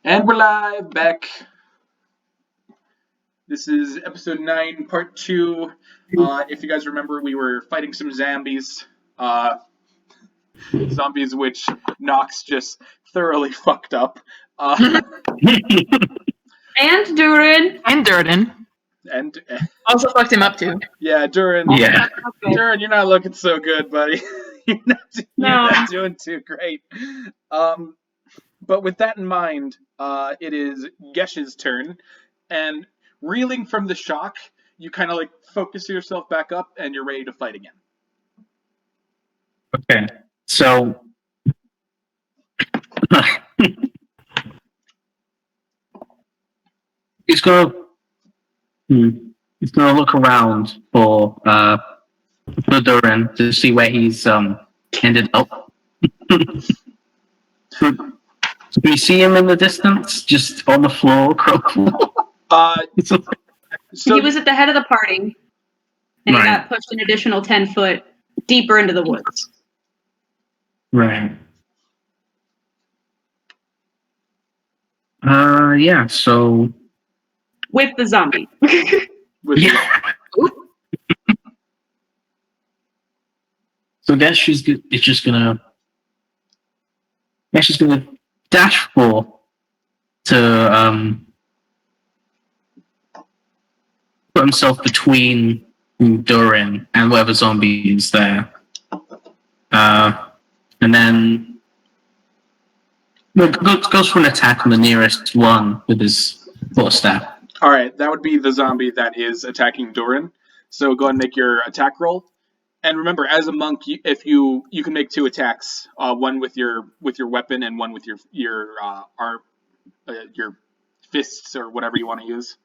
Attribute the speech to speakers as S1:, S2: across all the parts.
S1: And we're live back. This is episode 9, part 2. If you guys remember, we were fighting some zombies. Zombies which Nox just thoroughly fucked up.
S2: And Dhuur'in.
S3: And Dhuur'in.
S1: And
S3: also fucked him up too.
S1: Yeah, Dhuur'in.
S3: Yeah.
S1: Dhuur'in, you're not looking so good, buddy. You're not doing too great. But with that in mind, it is Gesh's turn, and reeling from the shock, you kind of like focus yourself back up, and you're ready to fight again.
S4: Okay, so he's gonna look around for Dhuur'in to see where he's ended up. So can you see him in the distance, just on the floor,
S1: So
S2: he was at the head of the party, and he got pushed an additional 10 foot deeper into the woods.
S4: Right. Yeah, so...
S2: With the zombie.
S4: Yeah. So Gesh is just gonna dash for to put himself between Dhuur'in and whatever zombie is there. And then goes for an attack on the nearest one with his quarterstaff.
S1: Alright, that would be the zombie that is attacking Dhuur'in. So go ahead and make your attack roll. And remember, as a monk, if you can make 2 attacks, one with your weapon and one with your fists or whatever you want to use.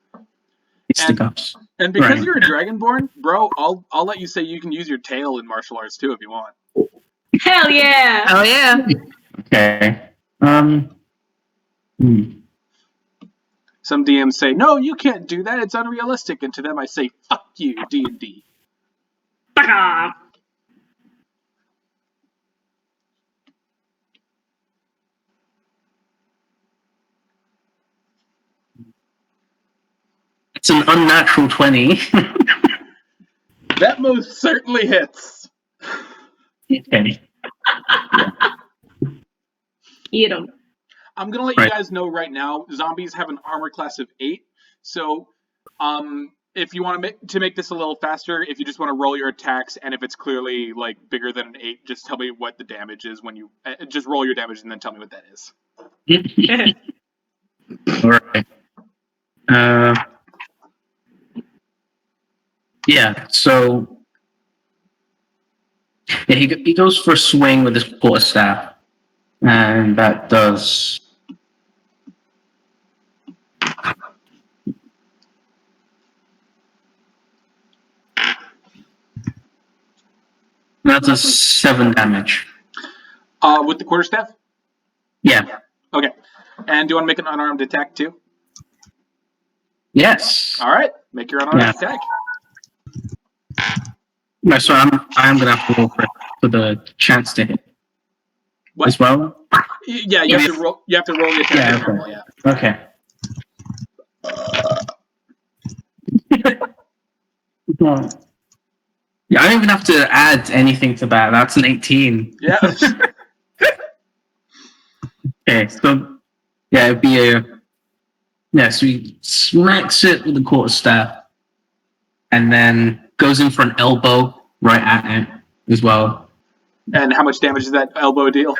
S1: And because you're a Dragonborn, bro, I'll let you say you can use your tail in martial arts too if you want.
S2: Hell yeah!
S3: Hell yeah!
S4: Okay.
S1: Some DMs say, no, you can't do that, it's unrealistic. And to them I say, fuck you, D&D.
S2: Fuck off!
S4: It's an unnatural 20.
S1: That most certainly hits.
S4: Okay.
S2: Eat him.
S1: I'm going to let you guys know right now, zombies have an armor class of 8. So, if you want to make this a little faster, if you just want to roll your attacks, and if it's clearly like bigger than an 8, just tell me what the damage is when you just roll your damage and then tell me what that is.
S4: All right. Yeah. So yeah, he goes for a swing with his quarterstaff, and that does. That does 7 damage.
S1: With the quarterstaff?
S4: Yeah.
S1: Okay. And do you want to make an unarmed attack too?
S4: Yes.
S1: All right. Make your unarmed attack.
S4: No, so I'm gonna have to roll for the chance to hit.
S1: What?
S4: As well?
S1: Yeah, you have to roll. You have to roll the attack.
S4: Yeah.
S1: Normal, yeah.
S4: Okay. Yeah, I don't even have to add anything to that. That's an 18.
S1: Yeah.
S4: Okay, so yeah, it'd be so he smacks it with the quarterstaff, and then goes in for an elbow right at it as well.
S1: And how much damage does that elbow deal?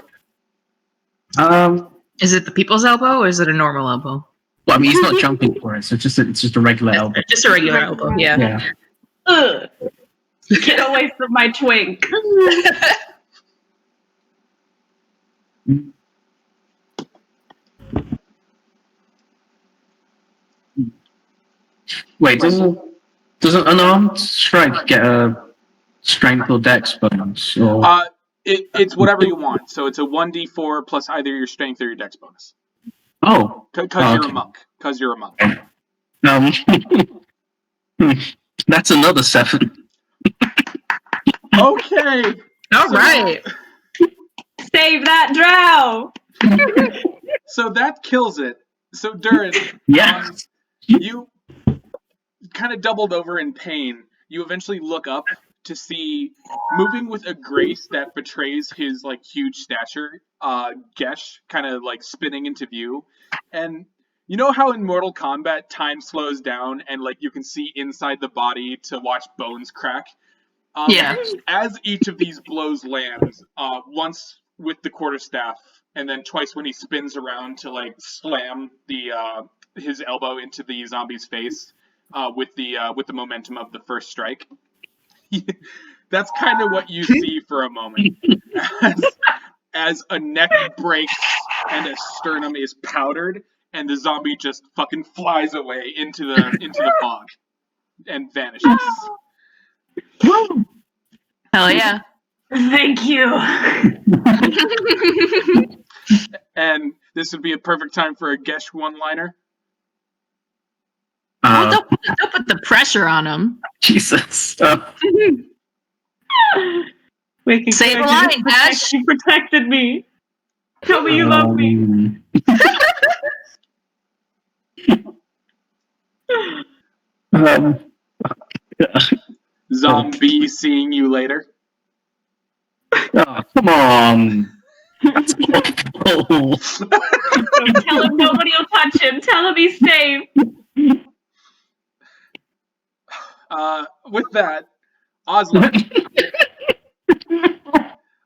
S3: Is it the people's elbow or is it a normal elbow?
S4: Well, I mean, he's not jumping for it, so it's just a regular elbow.
S3: Just a regular elbow, yeah.
S4: Yeah.
S2: Ugh. Get away from my twink.
S4: Wait, doesn't unarmed strike get a strength or dex bonus? Or...
S1: It's whatever you want. So it's a 1d4 plus either your strength or your dex bonus.
S4: Oh.
S1: Because you're a monk. Because you're a monk.
S4: That's another 7.
S1: Okay.
S3: All right.
S2: Save that drow.
S1: So that kills it. So Dhuur'in,
S4: Yeah.
S1: you kind of doubled over in pain. You eventually look up to see, moving with a grace that betrays his like huge stature, Gesh kind of like spinning into view. And you know how in Mortal Kombat time slows down and like you can see inside the body to watch bones crack?
S3: Yeah.
S1: As each of these blows lands, once with the quarterstaff, and then twice when he spins around to like slam the his elbow into the zombie's face, with the momentum of the first strike. That's kind of what you see for a moment, as a neck breaks and a sternum is powdered, and the zombie just fucking flies away into the fog and vanishes.
S3: Hell yeah.
S2: Thank you.
S1: And this would be a perfect time for a Gesh one-liner.
S3: Well, don't put the pressure on him.
S4: Jesus.
S2: Wicked
S3: Say the
S2: good.
S3: line, Gesh.
S2: You protected me. Tell me you love me.
S1: Zombie seeing you later.
S4: Oh, come on. That's awful.
S2: Tell him nobody will touch him. Tell him he's safe.
S1: With that, Ozla.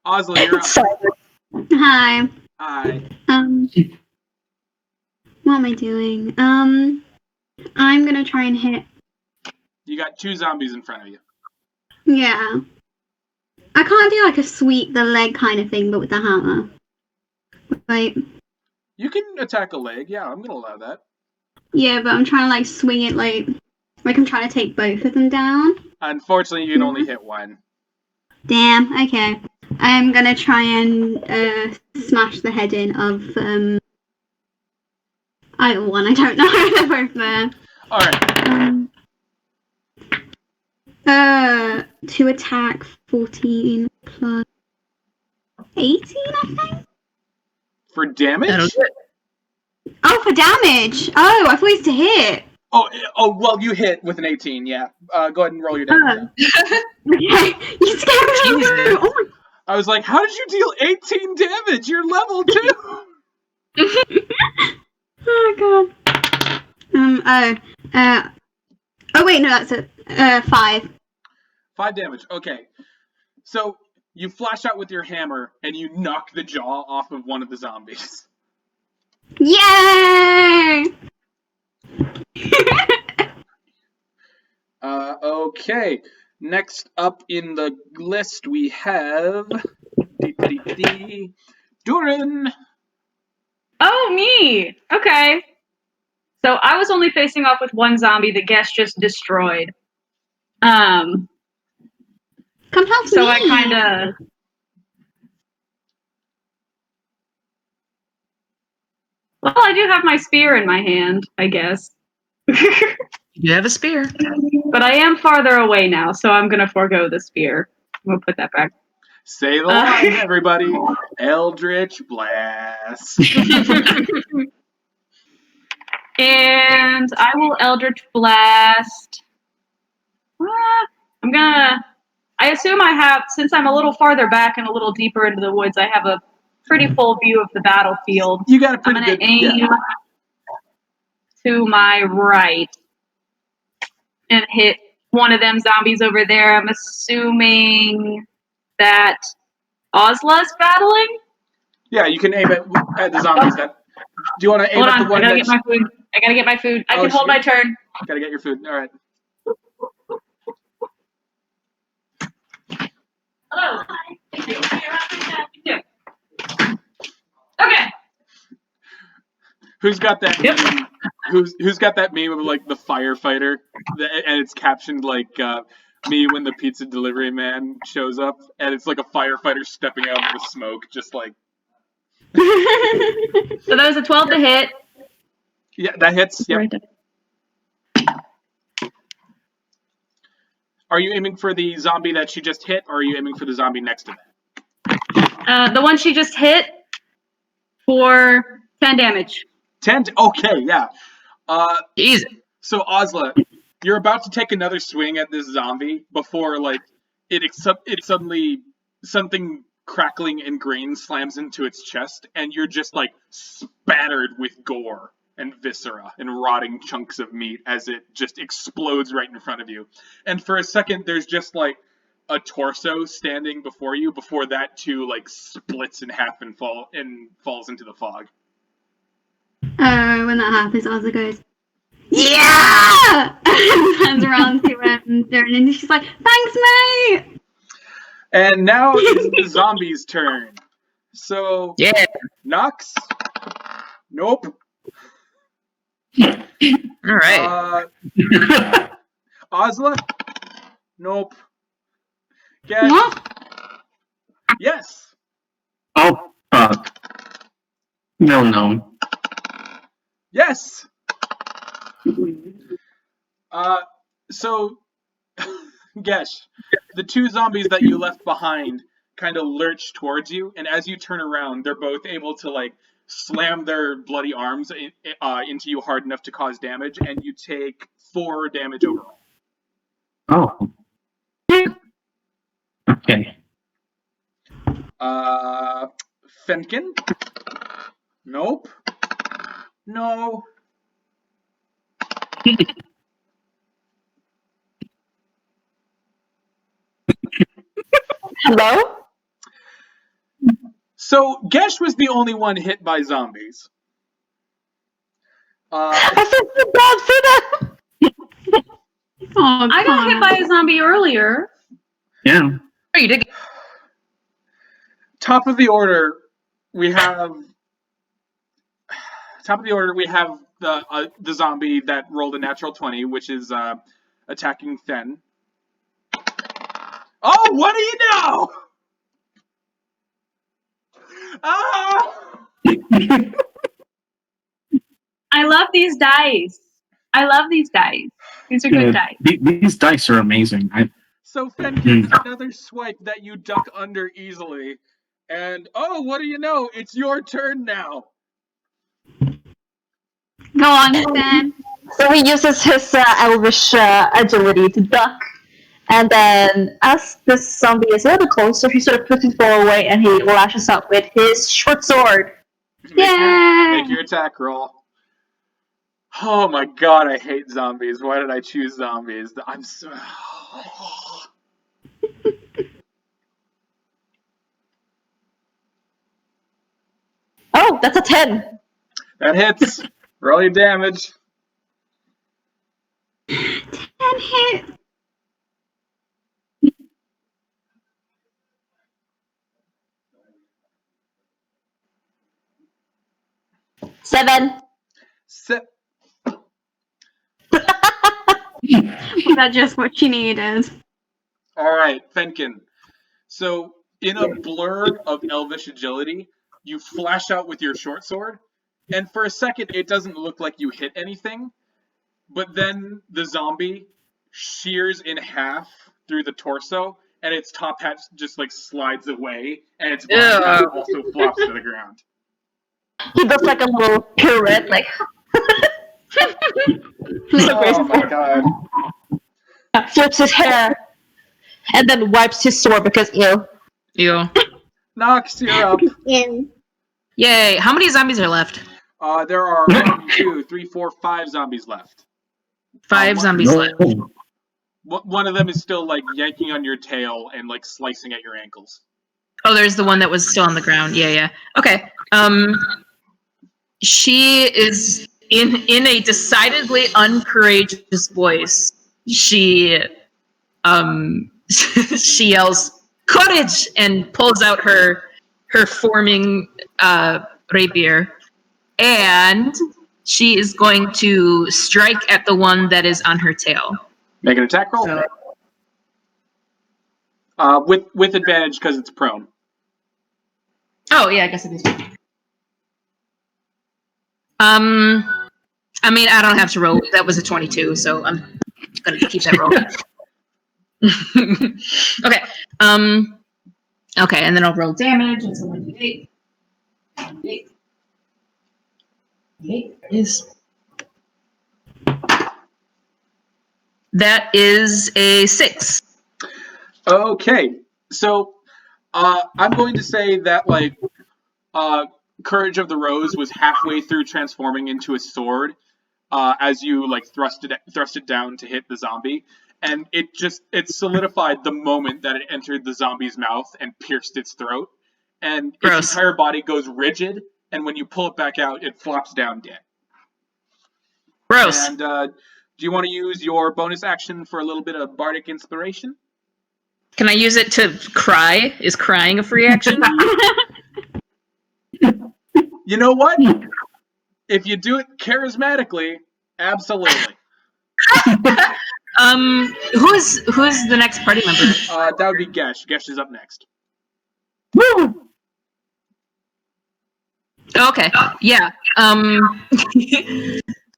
S1: Ozla, you're up.
S5: Hi.
S1: Hi.
S5: What am I doing? I'm gonna try and hit.
S1: You got 2 zombies in front of you.
S5: Yeah. I can't do like a sweep the leg kind of thing, but with the hammer. Like.
S1: You can attack a leg. Yeah, I'm gonna allow that.
S5: Yeah, but I'm trying to like swing it like I'm trying to take both of them down.
S1: Unfortunately, you can only hit one.
S5: Damn. Okay. I'm gonna try and smash the head in of either one. I don't know. They're both there.
S1: All right.
S5: To attack 14 plus 18, I think.
S1: For damage?
S5: Oh, for damage. Oh, I thought it was to hit.
S1: Oh, well, you hit with an 18. Yeah. Go ahead and roll your damage.
S5: Okay. You scared me. Oh my.
S1: I was like, how did you deal 18 damage? You're level 2.
S5: Oh god. Oh wait, no, that's it. 5.
S1: 5 damage. Okay. So you flash out with your hammer and you knock the jaw off of one of the zombies.
S5: Yay!
S1: Okay. Next up in the list we have Dhuur'in.
S2: Oh, me. Okay. So I was only facing off with one zombie that Gesh just destroyed.
S5: Come help
S2: so
S5: me.
S2: I kind of. Well, I do have my spear in my hand, I guess.
S3: You have a spear.
S2: But I am farther away now, so I'm going to forego the spear. I'm going to put that back.
S1: Say the line, everybody. Eldritch Blast.
S2: And I will Eldritch Blast. I assume I have, since I'm a little farther back and a little deeper into the woods, I have a pretty full view of the battlefield.
S1: You got a pretty
S2: I'm going
S1: good
S2: to aim to my right and hit one of them zombies over there. I'm assuming that Ozla's battling?
S1: Yeah, you can aim at the zombies. Do you want to aim at the one
S2: I gotta get my food. I gotta get my food. I can hold my turn.
S1: Gotta get your food. All right.
S2: Hello. Okay.
S1: Who's got that?
S2: Yep.
S1: Meme? Who's got that meme of like the firefighter, and it's captioned like me when the pizza delivery man shows up, and it's like a firefighter stepping out of the smoke, just like.
S2: So that was a 12 to hit.
S1: Yeah, that hits. Yep.
S2: Right there.
S1: Are you aiming for the zombie that she just hit, or are you aiming for the zombie next to that?
S2: The one she just hit for 10 damage.
S1: 10. Okay, yeah.
S3: Jesus.
S1: So Ozla, you're about to take another swing at this zombie before like it suddenly something crackling and grain slams into its chest, and you're just like spattered with gore and viscera and rotting chunks of meat as it just explodes right in front of you. And for a second, there's just like a torso standing before you. Before that, too, like splits in half and falls into the fog.
S5: When that happens, Ozla goes, yeah! And turns around to Dhuur'in, and she's like, thanks, mate!
S1: And now it's the zombies' turn. So,
S3: Yeah.
S1: Nox? Nope.
S3: All right.
S1: Ozla? Nope. Gesh?
S5: What?
S1: Yes.
S4: Oh, fuck. No.
S1: Yes. So, Gesh, the two zombies that you left behind kind of lurch towards you, and as you turn around, they're both able to like slam their bloody arms into you hard enough to cause damage, and you take 4 damage overall.
S4: Oh. Okay.
S1: Fenkin? Nope. No.
S6: Hello?
S1: So, Gesh was the only one hit by zombies.
S6: I feel so bad for them.
S5: Oh,
S2: I got hit by a zombie earlier.
S4: Yeah.
S3: Oh, you did.
S1: Top of the order, we have the zombie that rolled a natural 20, which is attacking Fen. Oh, what do you know? Ah!
S2: I love these dice. These are good dice.
S4: These dice are amazing.
S1: So Fen gets another swipe that you duck under easily. And, oh, what do you know? It's your turn now.
S5: Go on, then.
S6: So he uses his elvish agility to duck. And then, as this zombie is a little closer, he sort of puts his bow away and he lashes out with his short sword.
S1: Make your attack roll. Oh my god, I hate zombies. Why did I choose zombies? I'm so...
S6: Oh, that's a 10.
S1: That hits. Roll your damage.
S5: 10 hit.
S6: Seven.
S5: Was that just what she needed?
S1: Alright, Fenkin. So, in a blur of elvish agility, you flash out with your short sword, and for a second it doesn't look like you hit anything, but then the zombie shears in half through the torso, and its top hat just like slides away, and its body half also flops to the ground.
S6: He does like a little pirouette, like.
S1: Oh my god.
S6: Flips his hair. And then wipes his sword because,
S3: You.
S1: Nox, you're up.
S3: Yay. How many zombies are left?
S1: There are 1, 2, 3, 4, 5 zombies left.
S3: 5 zombies left.
S1: One of them is still like yanking on your tail and like slicing at your ankles.
S3: Oh, there's the one that was still on the ground. Yeah. Okay. She is in a decidedly uncourageous voice. She she yells courage and pulls out her forming rapier, and she is going to strike at the one that is on her tail.
S1: Make an attack roll. With advantage because it's prone.
S3: Oh yeah, I guess it is. I mean, I don't have to roll. That was a 22, so I'm gonna keep that roll. Okay. Okay, and then I'll roll damage. It's 1d8. That is a 6.
S1: Okay, so I'm going to say that like Courage of the Rose was halfway through transforming into a sword as you like thrust it down to hit the zombie, and it solidified the moment that it entered the zombie's mouth and pierced its throat, and its entire body goes rigid, and when you pull it back out, it flops down dead.
S3: Gross.
S1: And do you want to use your bonus action for a little bit of bardic inspiration?
S3: Can I use it to cry? Is crying a free action?
S1: You know what? If you do it charismatically, absolutely.
S3: Who's the next party member?
S1: That would be Gesh. Gesh is up next.
S6: Woo!
S3: Okay. Yeah.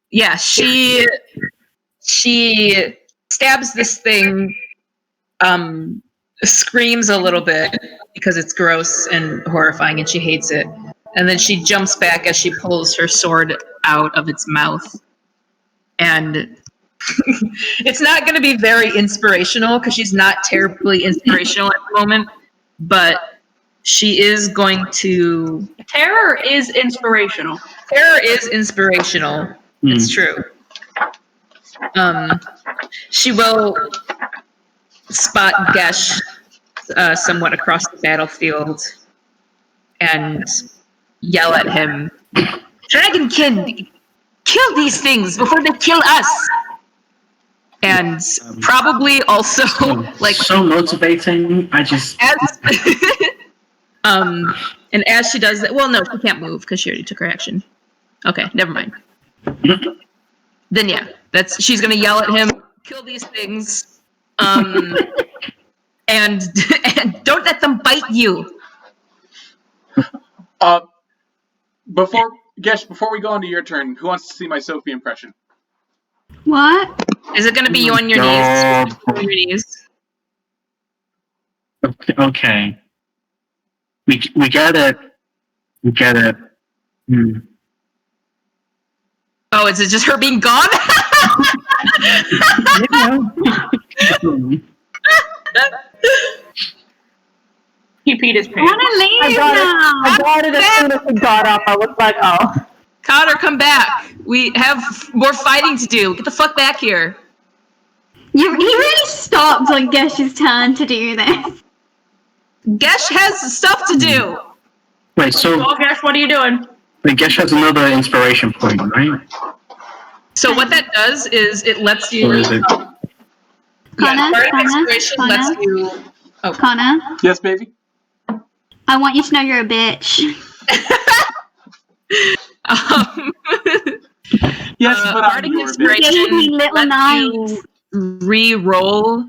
S3: Yeah. She stabs this thing. Screams a little bit because it's gross and horrifying, and she hates it. And then she jumps back as she pulls her sword out of its mouth. And it's not going to be very inspirational because she's not terribly inspirational at the moment. But she is going to.
S2: Terror is inspirational.
S3: Terror is inspirational. It's true. She will spot Gesh somewhat across the battlefield and yell at him, "Dragonkin, kill these things before they kill us!" And probably also like
S4: so motivating. I just
S3: and as she does that, well, no, she can't move because she already took her action. Okay, never mind. Then yeah, she's gonna yell at him, "Kill these things, and don't let them bite you."
S1: Before we go on to your turn, who wants to see my Sophie impression?
S5: What?
S3: Is it gonna be you on your knees? On your knees.
S4: Okay. We gotta.
S3: Oh, is it just her being gone?
S2: He peed his
S5: I
S2: pants.
S5: want to leave now.
S6: I got it as soon as he got up. I was like, oh.
S3: Connor, come back. We have more fighting to do. Get the fuck back here.
S5: He really stopped on Gesh's turn to do this.
S3: Gesh has stuff to do.
S4: Wait, so
S2: Oh gosh, what are you doing?
S4: Gesh has another inspiration point, right?
S3: So what that does is it lets you.
S4: Or is it?
S3: Bardic inspiration lets you. Oh.
S5: Connor?
S1: Yes, baby?
S5: I want you to know you're a bitch.
S1: Yes, but
S3: Bardic inspiration lets you re-roll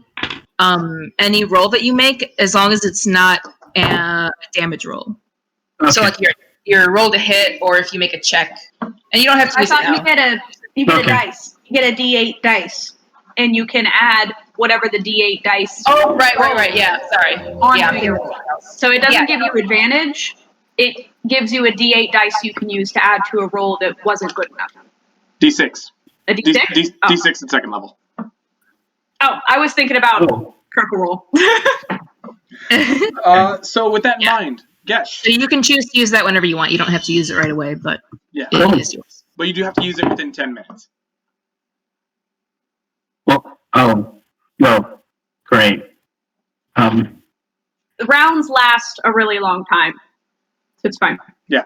S3: any roll that you make as long as it's not a damage roll.
S4: Okay.
S3: So like your roll to hit, or if you make a check, and you don't have to use it now.
S2: You get a dice. You get a D8 dice, and you can add whatever the D8 dice.
S3: Oh, right. Yeah, sorry.
S2: Onto your roll. So it doesn't give you advantage. It gives you a D8 dice you can use to add to a roll that wasn't good enough.
S1: D6.
S2: A D6?
S1: D6 at second level.
S2: Oh, I was thinking about critical roll.
S1: So with that in mind, Gesh.
S3: So you can choose to use that whenever you want. You don't have to use it right away, but it is yours.
S1: But you do have to use it within 10 minutes.
S4: Well, great.
S2: The rounds last a really long time, so it's fine.
S1: Yeah.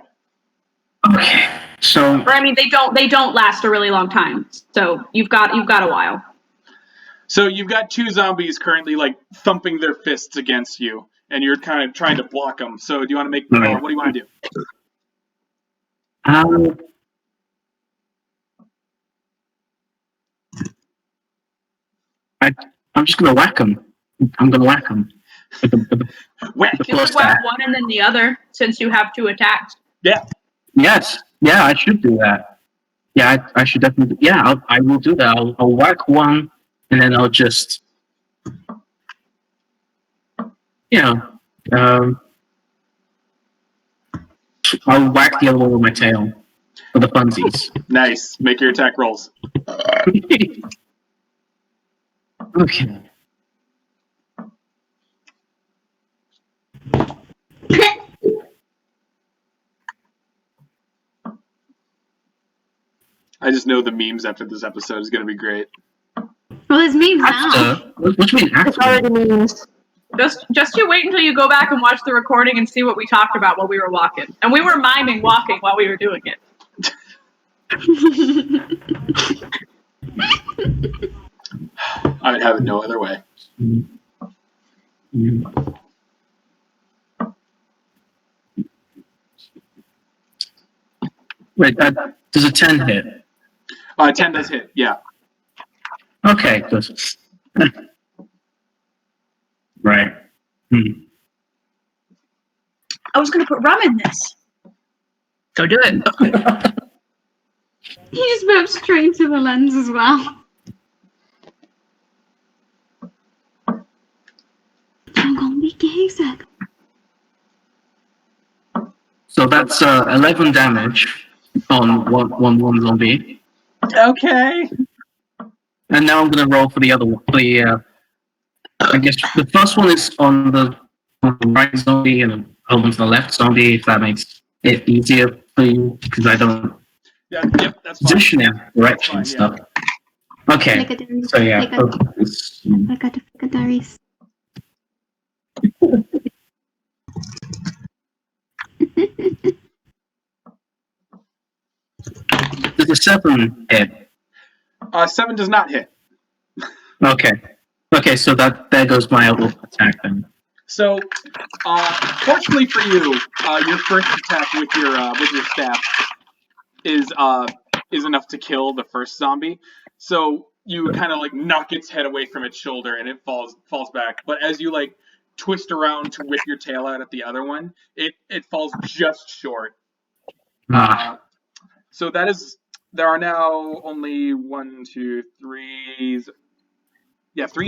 S4: Okay. So.
S2: Or I mean, they don't last a really long time. So you've got a while.
S1: So you've got two zombies currently like thumping their fists against you, and you're kind of trying to block them. So do you want to make? What do you want to do?
S4: I'm just gonna whack them. I'm gonna whack them.
S1: Whack.
S2: You would whack one and then the other, since you have two attacks.
S1: Yeah.
S4: Yes. Yeah, I should do that. Yeah, I should definitely. Yeah, I will do that. I'll whack one, and then I'll just, I'll whack the other one with my tail. for the funsies.
S1: Nice. Make your attack rolls.
S4: Okay.
S1: I just know the memes after this episode is going to be great.
S5: Well, there's memes now.
S4: What do you mean
S6: It's
S4: after?
S6: already means.
S2: Just you wait until you go back and watch the recording and see what we talked about while we were walking. And we were miming walking while we were doing it.
S1: I would have it no other way.
S4: Wait, does a 10 hit?
S1: 10 does hit, yeah.
S4: Okay, good. Right.
S2: I was going to put rum in this.
S3: Go do it.
S5: He just moved straight into the lens as well. I'm gonna be gay, Zach.
S4: So that's 11 damage on one zombie.
S1: Okay.
S4: And now I'm going to roll for the other one. I guess the first one is on the right zombie and the other one's the left zombie, if that makes it easier for you, because I don't
S1: Yeah, yep, that's fine.
S4: position it, direction and
S1: That's fine,
S4: stuff. Okay, so yeah.
S5: I got to figure diaries.
S4: Does a 7 hit?
S1: 7 does not hit.
S4: Okay, so there goes my other attack then.
S1: So, fortunately for you, your first attack with your staff is enough to kill the first zombie. So you kind of like knock its head away from its shoulder and it falls back. But as you like twist around to whip your tail out at the other one, it falls just short. So that is. There are now only 3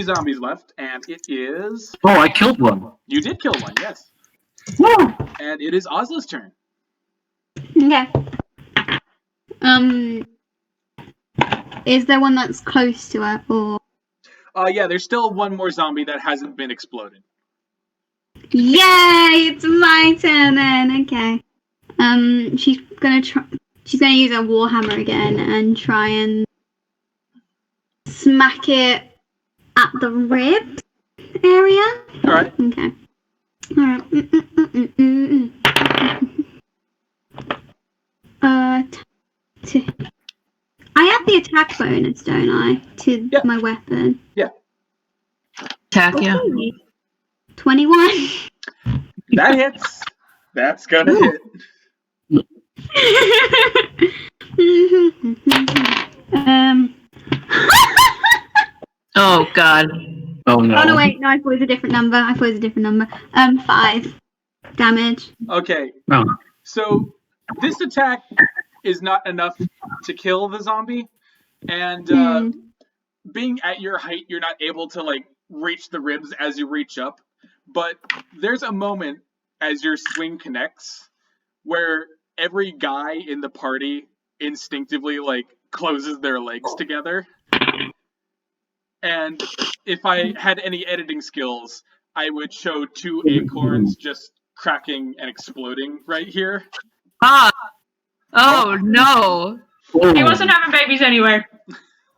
S1: zombies left, and it is.
S4: Oh, I killed one.
S1: You did kill one, yes.
S6: Yeah.
S1: And it is Ozla's turn.
S5: Okay. Is there one that's close to her, or?
S1: Yeah, there's still one more zombie that hasn't been exploded.
S5: Yay! It's my turn then. Okay. She's gonna try. She's gonna use her warhammer again and try and smack it at the ribs area.
S1: All right.
S5: Okay. All right. I add the attack bonus, don't I, to my weapon?
S1: Yeah.
S3: Attack, yeah.
S5: 21.
S1: That hits. That's gonna hit.
S3: Oh, God.
S4: Oh, no.
S5: Oh, no, wait. No, I thought it was a different number. 5 damage.
S1: Okay.
S4: Oh.
S1: So this attack is not enough to kill the zombie, and being at your height, you're not able to like reach the ribs as you reach up. But there's a moment as your swing connects where every guy in the party instinctively like closes their legs together. And if I had any editing skills, I would show 2 acorns just cracking and exploding right here.
S3: Ah! Oh, no.
S2: He wasn't having babies anyway.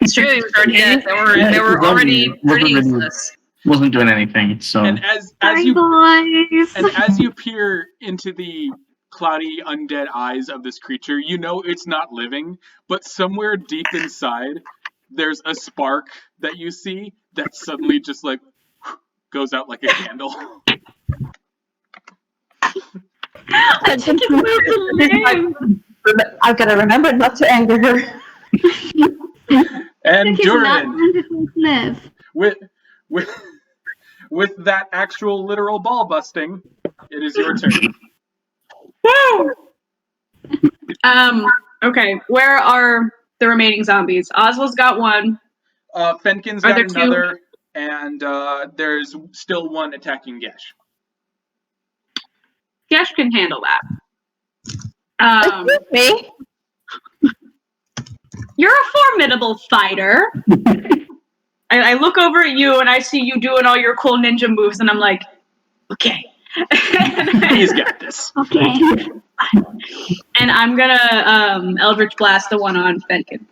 S3: It's true, he was already dead. They were already pretty useless.
S4: Wasn't doing anything, so.
S1: And as you peer into the cloudy undead eyes of this creature, you know it's not living, but somewhere deep inside there's a spark that you see that suddenly just like goes out like a candle.
S6: I've got to remember not to anger her.
S1: And
S5: Dhuur'in, live.
S1: with that actual literal ball busting, it is your turn.
S2: Woo! Okay, where are the remaining zombies? Ozla's got one.
S1: Fenkin's got another, and there's still one attacking Gesh.
S2: Gesh can handle that.
S6: Excuse me.
S2: You're a formidable fighter. I look over at you and I see you doing all your cool ninja moves, and I'm like, okay.
S1: He's got this.
S5: Okay.
S2: And I'm gonna Eldritch Blast the one on Fenkin.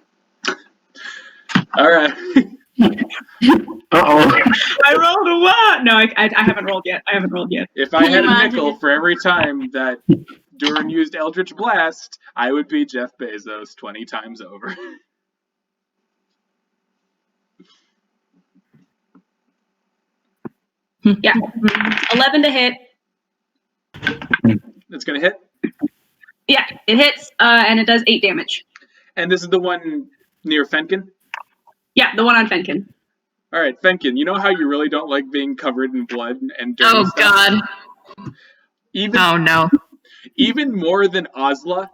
S1: All right.
S4: Uh-oh.
S2: I rolled a one. No, I haven't rolled yet.
S1: If I had a nickel for every time that Dhuur'in used Eldritch Blast, I would be Jeff Bezos 20 times over.
S2: Yeah. 11 to hit.
S1: It's gonna hit.
S2: Yeah, it hits, and it does 8 damage.
S1: And this is the one near Fenkin?
S2: Yeah, the one on Fenkin.
S1: All right, Fenkin, you know how you really don't like being covered in blood and dirty
S3: Oh,
S1: stuff?
S3: God. Oh, no.
S1: Even more than Ozla,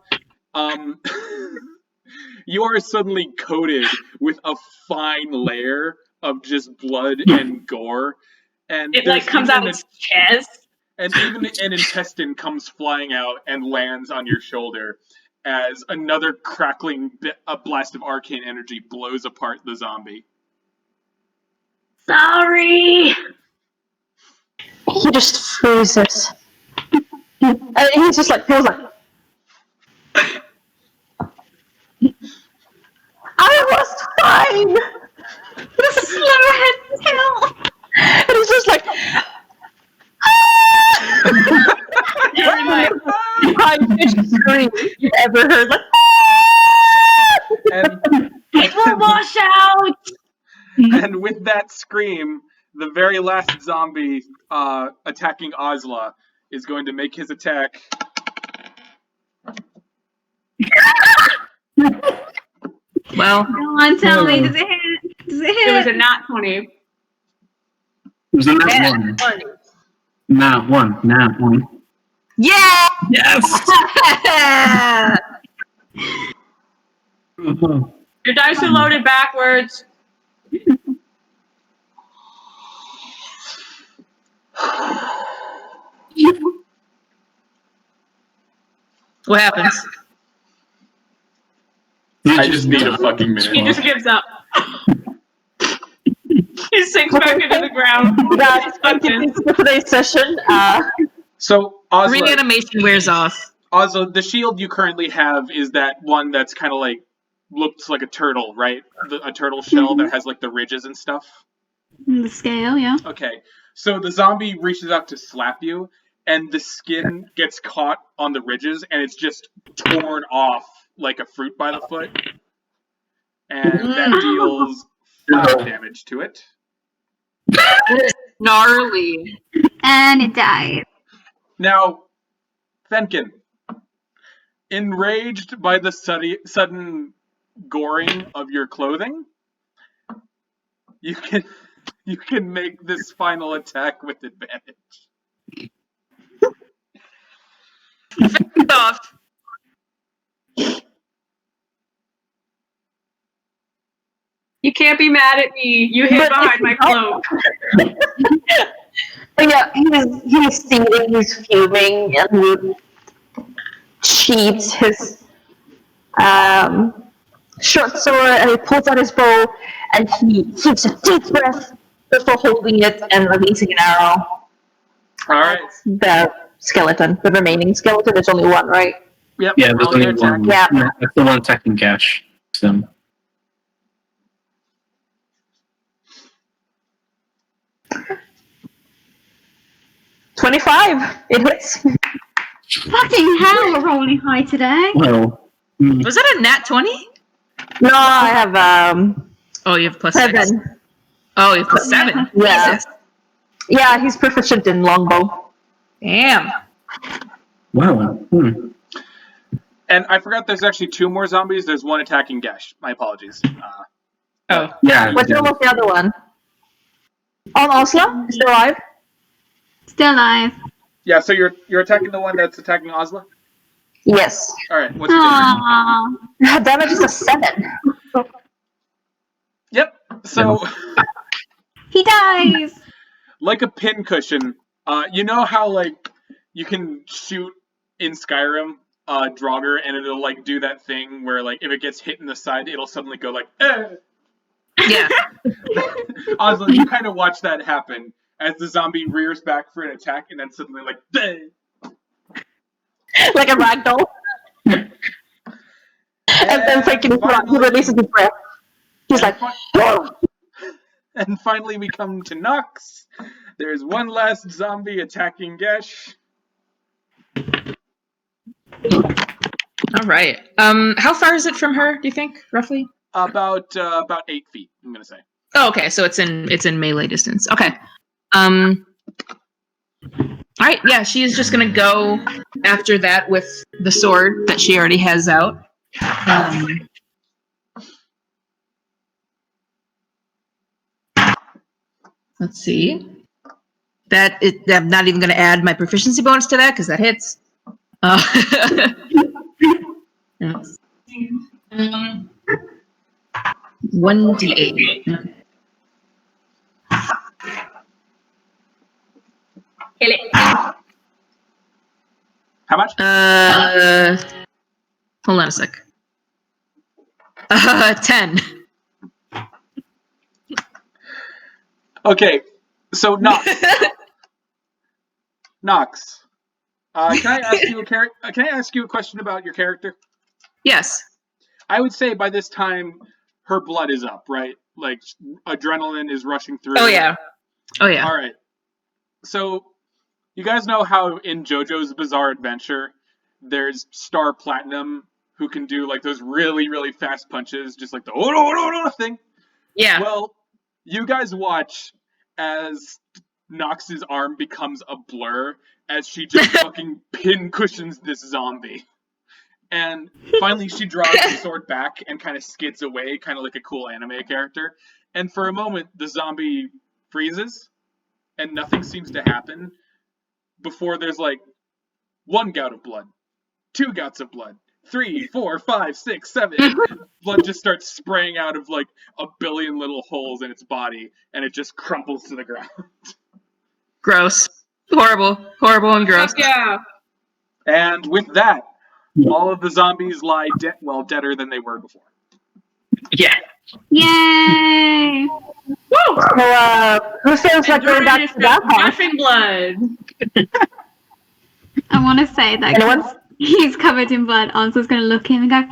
S1: you are suddenly coated with a fine layer of just blood and gore. And
S2: It, like, comes out of its chest.
S1: And even an intestine comes flying out and lands on your shoulder as another crackling a blast of arcane energy blows apart the zombie.
S2: Sorry.
S6: He just freezes. And he's just like, feels like, I was fine!
S5: The slowhead tail.
S6: And he's just like, highest scream you've ever heard. Like,
S2: It will wash out.
S1: And with that scream, the very last zombie attacking Ozla is going to make his attack.
S3: Well,
S5: Go on, tell me. Does it hit? Does it hit?
S2: It was a nat 20.
S4: It was a nat one. Nat one.
S3: yeah!
S4: Yes!
S2: Your dice are loaded backwards.
S3: What happens?
S1: I just need a fucking minute.
S2: He just gives up. He sinks back into the ground.
S6: Guys, thank you for today's session.
S1: So, Ozla,
S3: Reanimation wears off.
S1: Ozla, the shield you currently have is that one that's kind of like, looks like a turtle, right? A turtle shell that has like the ridges and stuff.
S5: The scale, yeah.
S1: Okay, so the zombie reaches out to slap you, and the skin gets caught on the ridges, and it's just torn off like a fruit by the foot. And that deals 5 damage to it.
S3: Gnarly.
S5: And it died.
S1: Now, Fenkin, enraged by the sudden goring of your clothing, you can make this final attack with advantage.
S3: Off.
S2: You can't be mad at me. You hid behind my cloak.
S6: But yeah, he's seething, he's fuming, and he sheathes his short sword, and he pulls out his bow, and he heaves a deep breath before holding it and releasing an arrow.
S1: Alright.
S6: The skeleton, the remaining skeleton, there's only one, right?
S1: Yep.
S4: Yeah, there's only one.
S6: Yeah.
S4: That's the one attacking Gesh. So.
S6: $25. It hits.
S5: Fucking hell, we're rolling high today.
S4: Well.
S3: Was that a nat 20?
S6: No, I have
S3: Oh, you have plus 6.
S6: 7.
S3: Oh, you have plus 7.
S6: Yeah.
S3: Jesus.
S6: Yeah, he's proficient in longbow.
S3: Damn.
S4: Wow.
S1: And I forgot there's actually 2 more zombies. There's one attacking Gesh. My apologies.
S3: Oh.
S4: Yeah.
S6: Which one was the other one? On Ozla? Still alive?
S5: Still alive.
S1: Yeah, so you're attacking the one that's attacking Ozla?
S6: Yes.
S1: Alright, what's your damage?
S5: Aww.
S6: Damage is a 7.
S1: Yep. So,
S5: He dies.
S1: like a pincushion, you know how, like, you can shoot in Skyrim Draugr, and it'll like do that thing where like if it gets hit in the side, it'll suddenly go like, eh.
S3: Yeah.
S1: Ozla, you kind of watch that happen as the zombie rears back for an attack, and then suddenly like, eh.
S6: Like a ragdoll. And then Fenkin he releases his breath. He's like, whoa!
S1: And finally we come to Nox. There's one last zombie attacking Gesh.
S3: All right. How far is it from her, do you think, roughly?
S1: About 8 feet, I'm gonna say.
S3: Oh, okay, so it's in melee distance. Okay. All right, yeah, she is just gonna go after that with the sword that she already has out. Let's see. I'm not even gonna add my proficiency bonus to that because that hits. 1d8.
S2: Kill it.
S1: How much?
S3: Hold on a sec. 10.
S1: Okay, so Nox. Nox. Can I ask you a question about your character?
S3: Yes.
S1: I would say by this time her blood is up, right? Like adrenaline is rushing through.
S3: Oh yeah. Oh yeah.
S1: All right. So you guys know how in JoJo's Bizarre Adventure there's Star Platinum who can do like those really, really fast punches, just like the thing?
S3: Yeah.
S1: Well, you guys watch as Nox's arm becomes a blur as she just fucking pin cushions this zombie. And finally she draws the sword back and kind of skids away, kind of like a cool anime character. And for a moment, the zombie freezes and nothing seems to happen before there's like 1 gout of blood, 2 gouts of blood, 3, 4, 5, 6, 7. Blood just starts spraying out of like a billion little holes in its body, and it just crumples to the ground.
S3: Gross. Horrible. Horrible and gross.
S2: Yeah.
S1: And with that, all of the zombies lie deader than they were before.
S4: Yeah.
S5: Yay!
S2: Woo!
S6: So, who feels like going back to that house?
S2: Gushing blood.
S5: I want to say that
S6: Anyone?
S5: he's covered in blood. Ozla's going to look at him and go,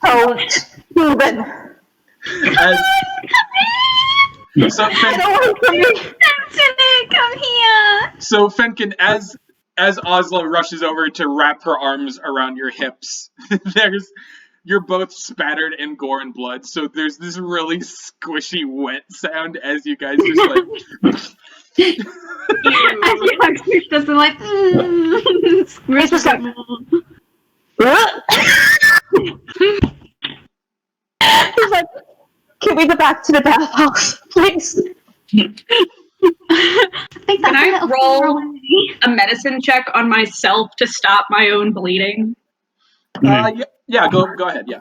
S6: Don't move it.
S1: So
S6: I don't want to come in.
S5: Anthony, come here!
S1: So Fenkin, as Ozla rushes over to wrap her arms around your hips, you're both spattered in gore and blood. So there's this really squishy wet sound as you guys just like.
S5: As you like squish this and like, squish
S6: It's just like- He's like, can we go back to the bathhouse, please?
S5: I think
S2: Can
S5: that's a
S2: I
S5: little
S2: roll
S5: far away.
S2: a medicine check on myself to stop my own bleeding?
S1: Yeah, go ahead, yeah.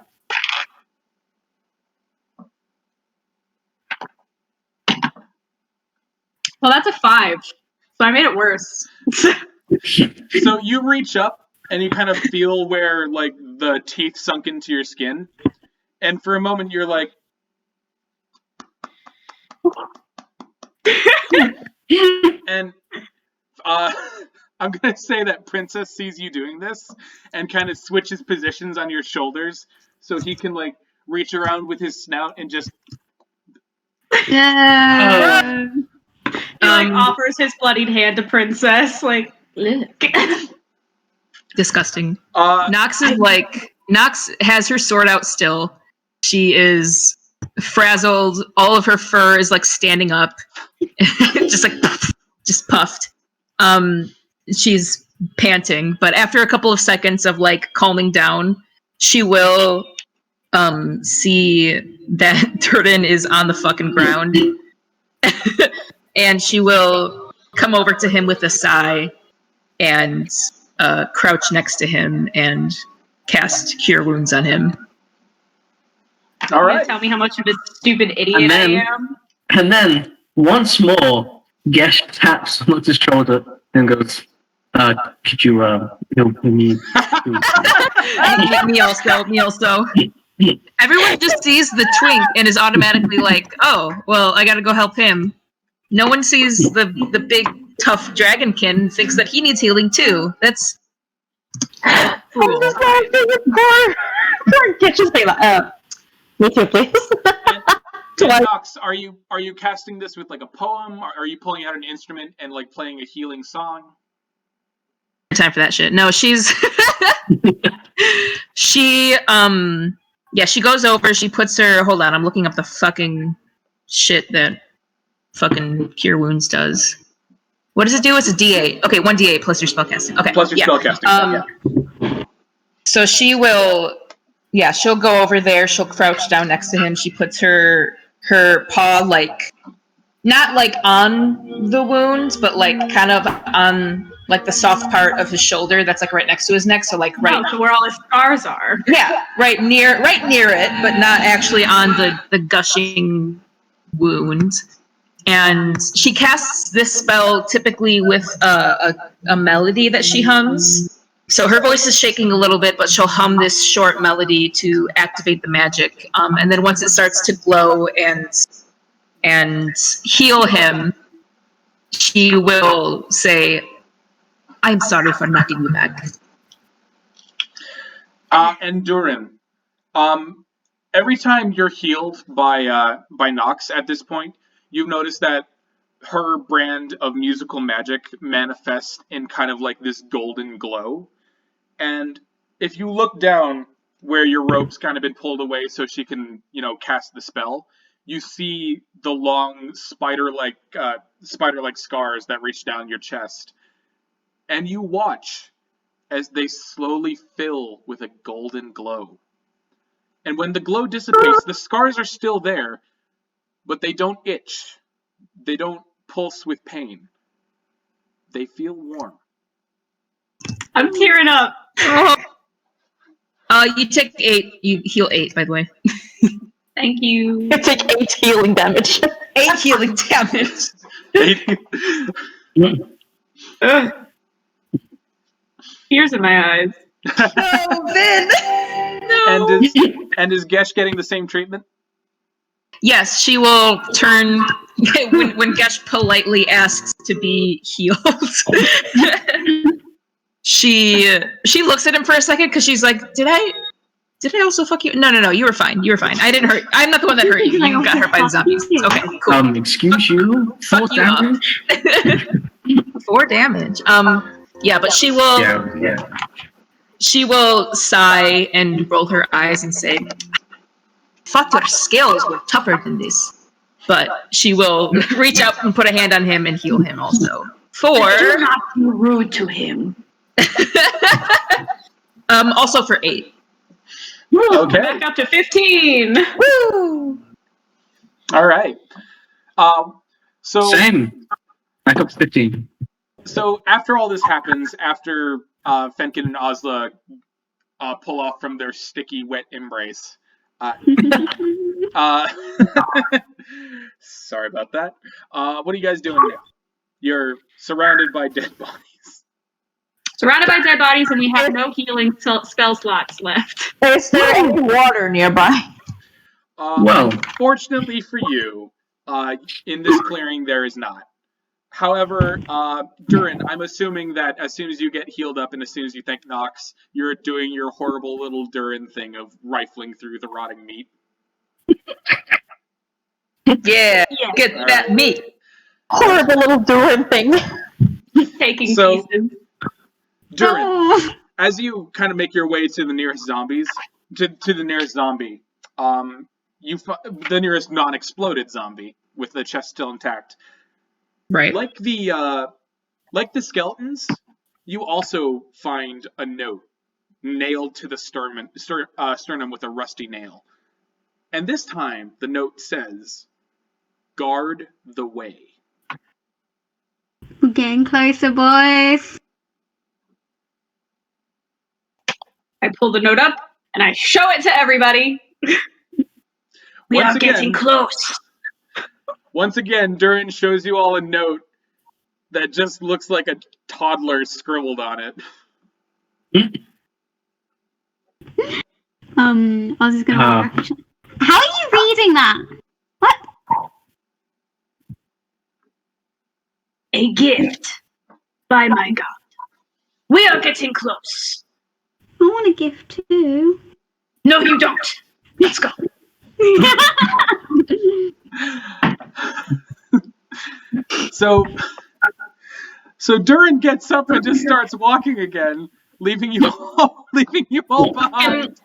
S2: Well, that's a 5. So I made it worse.
S1: So you reach up and you kind of feel where like the teeth sunk into your skin, and for a moment you're like, and I'm gonna say that Princess sees you doing this and kind of switches positions on your shoulders so he can like reach around with his snout and just.
S5: Yeah.
S2: He like offers his bloodied hand to Princess, like, look.
S3: Disgusting.
S1: Nox
S3: Nox has her sword out still. She is frazzled. All of her fur is like standing up, just puffed. She's panting, but after a couple of seconds of like calming down, she will see that Dhuur'in is on the fucking ground, and she will come over to him with a sigh and crouch next to him and cast Cure Wounds on him.
S1: All right.
S2: Tell me how much of a stupid idiot
S4: And then-
S2: I am.
S4: And then, once more, Gesh taps on his shoulder Then goes, could you heal me?
S3: Me also. Everyone just sees the twink and is automatically like, oh, well, I gotta go help him. No one sees the big, tough dragonkin and thinks that he needs healing too. That's cruel.
S6: I'm just laughing with poor Kitchen's being like, me too, please.
S1: And Nox, are you casting this with like a poem? Or are you pulling out an instrument and like playing a healing song?
S3: Time for that shit. No, she's she goes over, she puts her, hold on, I'm looking up the fucking shit that fucking Cure Wounds does. What does it do? It's a D8. Okay, 1d8 plus your spellcasting. Okay.
S1: Plus your spellcasting.
S3: So she will, she'll go over there, she'll crouch down next to him, she puts her paw like, not like on the wound, but like kind of on like the soft part of his shoulder that's like right next to his neck, so like right
S2: so where all his scars are.
S3: Yeah, right near it, but not actually on the gushing wound. And she casts this spell typically with a melody that she hums. So her voice is shaking a little bit, but she'll hum this short melody to activate the magic. And then once it starts to glow and heal him, she will say, I'm sorry for knocking you back.
S1: And Dhuur'in, every time you're healed by Nox at this point, you've noticed that her brand of musical magic manifests in kind of like this golden glow. And if you look down where your rope's kind of been pulled away so she can, cast the spell, you see the long spider-like scars that reach down your chest. And you watch as they slowly fill with a golden glow. And when the glow dissipates, the scars are still there, but they don't itch. They don't pulse with pain. They feel warm.
S2: I'm tearing up.
S3: You take 8. You heal 8, by the way.
S2: Thank you.
S6: You take 8 healing damage.
S3: 8 healing damage.
S2: Tears in my eyes.
S3: Oh, Vinn!
S2: No.
S1: And is Gesh getting the same treatment?
S3: Yes, she will turn when Gesh politely asks to be healed. She looks at him for a second because she's like, Did I also fuck you? No, you were fine. I didn't hurt. I'm not the one that hurt you. You got hurt by the zombies. Okay, cool.
S4: Excuse you? 4 damage?
S3: 4 damage. But she will.
S4: Yeah.
S3: She will sigh and roll her eyes and say, "Thought your scales were tougher than this." But she will reach out and put a hand on him and heal him also.
S2: Do not be rude to him.
S3: Also for 8.
S1: Okay.
S2: Back up to 15.
S3: Woo!
S1: All right. So
S4: Same. Back up to 15.
S1: So after all this happens, after Fenkin and Ozla pull off from their sticky, wet embrace, sorry about that. What are you guys doing now? You're surrounded by dead bodies.
S2: Surrounded by dead bodies, and we have no healing spell slots left.
S6: Is there any water nearby?
S1: Fortunately for you, in this clearing there is not. However, Dhuur'in, I'm assuming that as soon as you get healed up and as soon as you thank Nox, you're doing your horrible little Dhuur'in thing of rifling through the rotting meat.
S3: Yeah, get that meat.
S6: Horrible little Dhuur'in thing.
S2: Taking pieces.
S1: Dhuur'in, as you kind of make your way to the nearest zombies, to the nearest zombie, the nearest non-exploded zombie with the chest still intact.
S3: Right.
S1: Like the skeletons, you also find a note nailed to the sternum with a rusty nail. And this time, the note says, "Guard the way."
S5: We're getting closer, boys.
S2: I pull the note up and I show it to everybody. We are getting close.
S1: Once again, Dhuur'in shows you all a note that just looks like a toddler scribbled on it.
S5: I was just gonna. How are you reading that? What?
S2: A gift by my god. We are getting close.
S5: I want a gift too.
S2: No, you don't. Let's go.
S1: So Dhuur'in gets up and just starts walking again, leaving you all behind.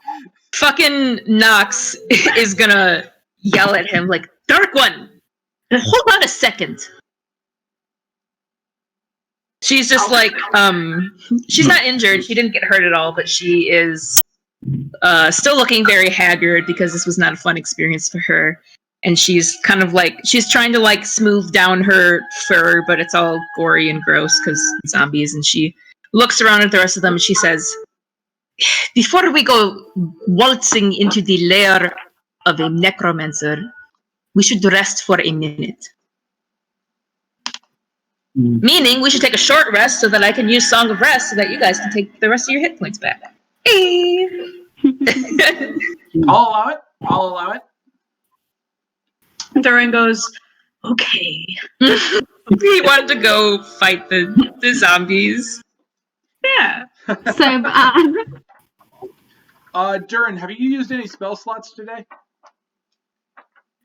S3: Fucking Nox is gonna yell at him like, Dark One, hold on a second. She's just like, she's not injured, she didn't get hurt at all, but she is still looking very haggard because this was not a fun experience for her. And she's kind of like, she's trying to like smooth down her fur, but it's all gory and gross because zombies. And she looks around at the rest of them and she says, before we go waltzing into the lair of a necromancer, we should rest for a minute. Meaning we should take a short rest so that I can use Song of Rest so that you guys can take the rest of your hit points back. Hey.
S1: I'll allow it.
S2: Dhuur'in goes, okay.
S3: He wanted to go fight the zombies.
S2: Yeah.
S5: So bad.
S1: Dhuur'in, have you used any spell slots today?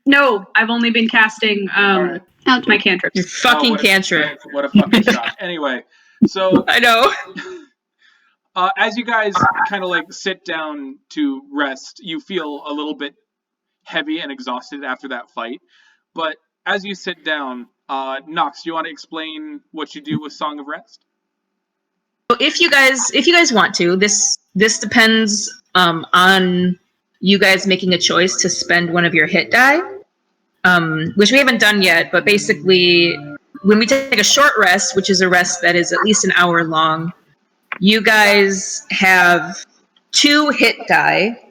S2: No, I've only been casting
S1: Alright.
S2: my cantrips.
S3: Your fucking
S1: what a-
S3: cantrip.
S1: What a fucking shot. Anyway, so
S3: I know.
S1: as you guys kind of like sit down to rest, you feel a little bit heavy and exhausted after that fight. But as you sit down, Nox, do you want to explain what you do with Song of Rest?
S3: If you guys want to, this depends on you guys making a choice to spend one of your hit die, which we haven't done yet. But basically, when we take a short rest, which is a rest that is at least an hour long, you guys have 2 hit die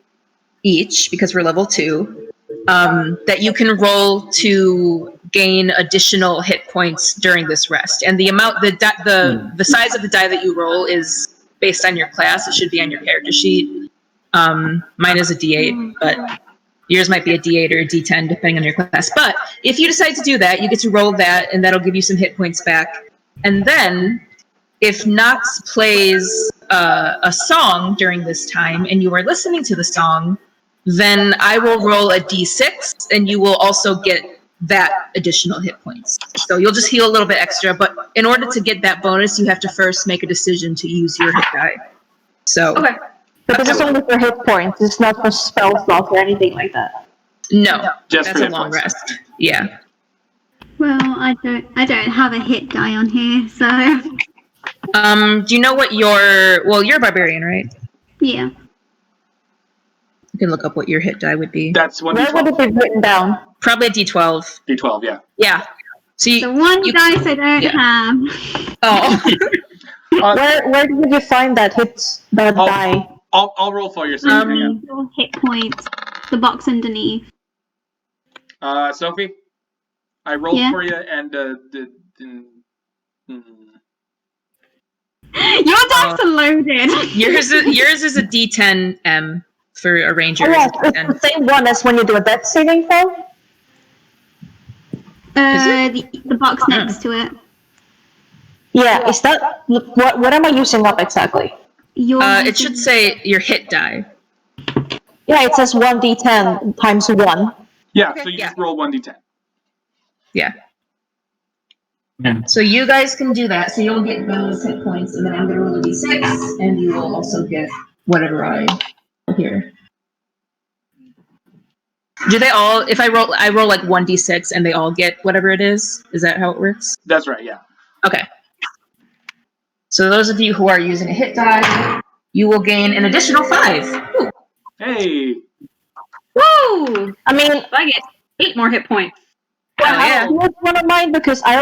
S3: each because we're level 2 that you can roll to gain additional hit points during this rest. And the amount, the size of the die that you roll is based on your class. It should be on your character sheet. Mine is a D8, but yours might be a D8 or a D10 depending on your class. But if you decide to do that, you get to roll that, and that'll give you some hit points back. And then, if Nox plays a song during this time, and you are listening to the song, then I will roll a D6, and you will also get that additional hit points. So you'll just heal a little bit extra, but in order to get that bonus, you have to first make a decision to use your hit die. So,
S2: Okay.
S6: But this is only for hit points. It's not for spell slots or anything like that.
S3: no,
S1: Just
S3: that's
S1: for
S3: a
S1: hit
S3: long
S1: points.
S3: rest. Yeah.
S5: Well, I don't have a hit die on here, so
S3: Do you know what you're a barbarian, right?
S5: yeah.
S3: You can look up what your hit die would be.
S1: That's one
S6: Where would it
S1: D12.
S6: be written down?
S3: Probably a D12.
S1: D12, yeah.
S3: Yeah. So
S5: The one dice I don't
S3: yeah.
S5: have.
S3: Oh.
S6: Where did you find that
S1: Oh.
S6: die?
S1: I'll roll for you. So hang on.
S5: Your hit points. The box underneath.
S1: Sophie, I rolled
S5: Yeah.
S1: for you, and
S5: Your dice are loaded.
S3: yours is a D10M for a ranger.
S6: Oh, yeah,
S3: is a
S6: it's
S3: D10.
S6: the same one as when you do a death saving throw.
S5: The box next to it.
S6: Yeah, is that what am I using up exactly?
S3: It should say your hit die.
S6: Yeah, it says 1d10 times 1.
S1: yeah.
S3: Okay,
S1: So you
S3: yeah.
S1: just roll 1d10.
S3: Yeah.
S4: Yeah.
S3: So you guys can do that. So you'll get those hit points, and then I'm gonna roll a D6, and you will also get whatever I here. Do they all? If I roll like 1d6, and they all get whatever it is. Is that how it works?
S1: That's right. Yeah.
S3: Okay. So those of you who are using a hit die, you will gain an additional 5. Ooh.
S1: Hey.
S2: Woo!
S6: I mean,
S2: I get 8 more hit points.
S3: Yeah.
S6: What's one of mine because I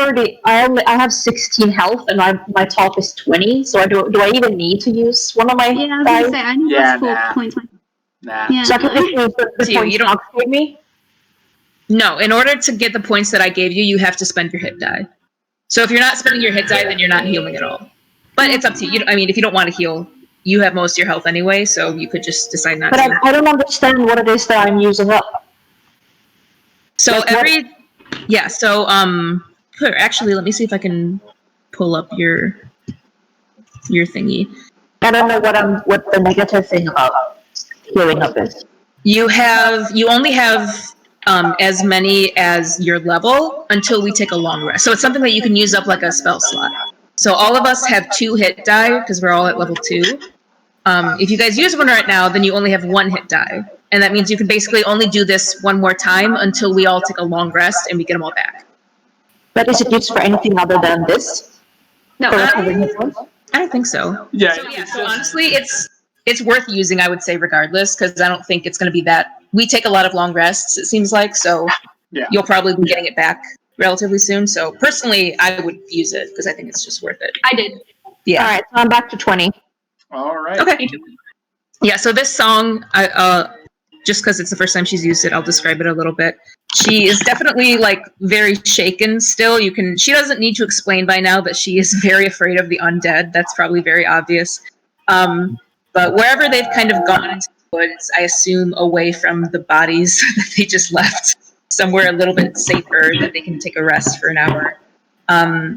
S6: have 16 health and my top is 20. So do I even need to use one of my
S5: Yeah, I was gonna
S6: dice?
S5: say I only
S1: Yeah,
S5: have 4
S1: nah.
S5: points.
S1: Nah.
S5: Yeah.
S6: So I can just use the
S3: So you
S6: points
S3: don't-
S6: Nox gave me.
S3: No, in order to get the points that I gave you, you have to spend your hit die. So if you're not spending your hit die, then you're not healing at all. But it's up to you. I mean, if you don't want to heal, you have most of your health anyway, so you could just decide not
S6: But
S3: to.
S6: I don't understand what it is that I'm using up.
S3: So
S6: Like
S3: actually, let me see if I can pull up your thingy.
S6: I don't know what the negative thing about healing up is.
S3: You only have as many as your level until we take a long rest. So it's something that you can use up like a spell slot. So all of us have 2 hit die because we're all at level 2. If you guys use one right now, then you only have 1 hit die. And that means you can basically only do this one more time until we all take a long rest and we get them all back.
S6: But is it used for anything other than this?
S3: No,
S6: For recovering hit points?
S3: I don't think so.
S1: Yeah.
S3: So honestly, it's worth using, I would say, regardless, because I don't think it's going to be that. We take a lot of long rests, it seems like, so you'll probably be getting it back relatively soon. So personally, I would use it because I think it's just worth it.
S2: I did.
S3: Yeah.
S6: Alright, so I'm back to 20.
S1: All right.
S3: Okay. Yeah, so this song, just because it's the first time she's used it, I'll describe it a little bit. She is definitely like very shaken still. She doesn't need to explain by now that she is very afraid of the undead. That's probably very obvious. But wherever they've kind of gone into the woods, I assume away from the bodies that they just left, somewhere a little bit safer that they can take a rest for an hour.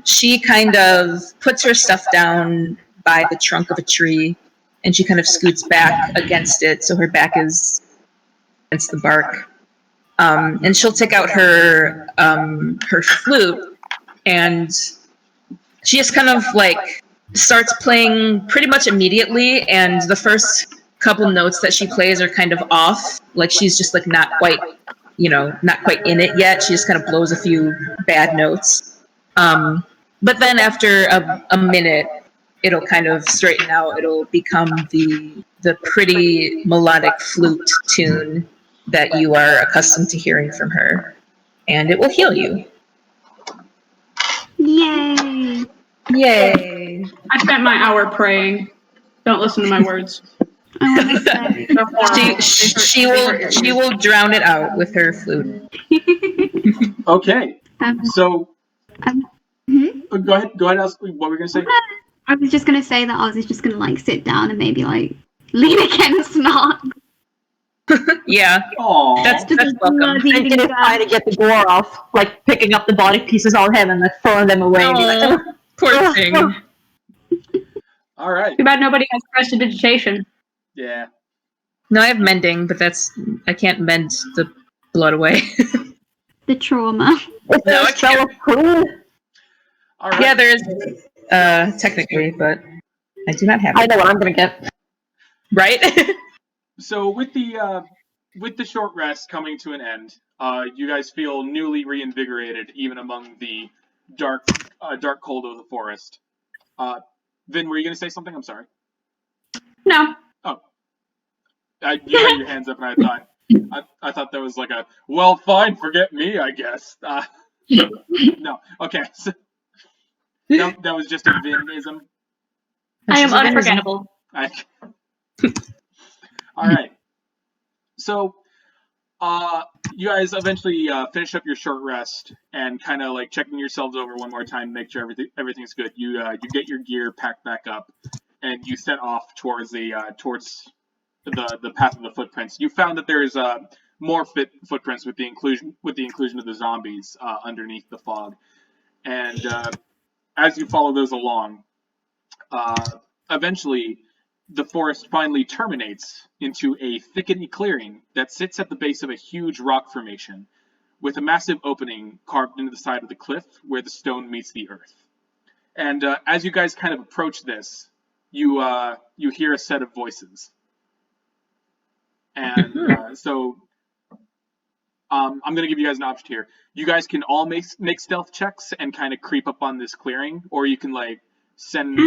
S3: She kind of puts her stuff down by the trunk of a tree, and she kind of scoots back against it, so her back is against the bark. And she'll take out her flute, and she just kind of like starts playing pretty much immediately, and the first couple notes that she plays are kind of off, like she's just like not quite in it yet. She just kind of blows a few bad notes. But then after a minute, it'll kind of straighten out. It'll become the pretty melodic flute tune that you are accustomed to hearing from her, and it will heal you.
S5: Yay!
S3: Yay!
S2: I spent my hour praying. Don't listen to my words.
S5: I want to say.
S2: They're horrible.
S3: She will drown it out with her flute.
S1: Okay. So,
S5: hmm?
S1: go ahead. Ask what were we gonna say?
S5: I was just gonna say that I was just gonna like sit down and maybe like lean against Snot.
S3: Yeah.
S1: Aww.
S3: That's welcome.
S6: I'm gonna try to get the gore off, like picking up the body pieces on him and like throwing them away. And be like,
S3: Poor thing.
S1: All right.
S2: Too bad nobody has prestidigitation.
S1: Yeah.
S3: No, I have mending, but I can't mend the blood away.
S5: The trauma.
S3: No, I can't.
S1: All right.
S3: Yeah, there is technically, but I do not have it.
S6: I know what I'm gonna get.
S3: Right?
S1: So with the short rest coming to an end, you guys feel newly reinvigorated, even among the dark cold of the forest. Vinn, were you going to say something? I'm sorry.
S2: No.
S1: Oh, you had your hands up, and I thought that was like a well, fine, forget me, I guess. No, okay. So, that was just a Vinnism.
S2: I am unforgettable.
S1: All right. So, you guys eventually finish up your short rest and kind of like checking yourselves over one more time, make sure everything's good. You get your gear packed back up, and you set off towards the path of the footprints. You found that there's more footprints with the inclusion of the zombies underneath the fog, and as you follow those along, eventually the forest finally terminates into a thickety clearing that sits at the base of a huge rock formation with a massive opening carved into the side of the cliff where the stone meets the earth. And as you guys kind of approach this, you hear a set of voices. And so I'm going to give you guys an option here. You guys can all make stealth checks and kind of creep up on this clearing, or you can like send,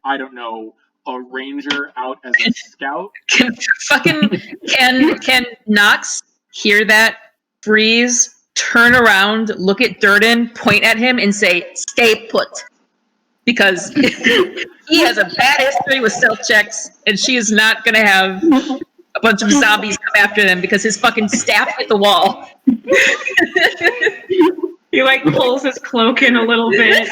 S1: I don't know, a ranger out as a scout.
S3: Can Nox hear that, freeze, turn around, look at Dhuur'in, point at him, and say, "Stay put," because he has a bad history with stealth checks, and she is not gonna have a bunch of zombies come after them because his fucking staff hit the wall.
S7: He like pulls his cloak in a little bit,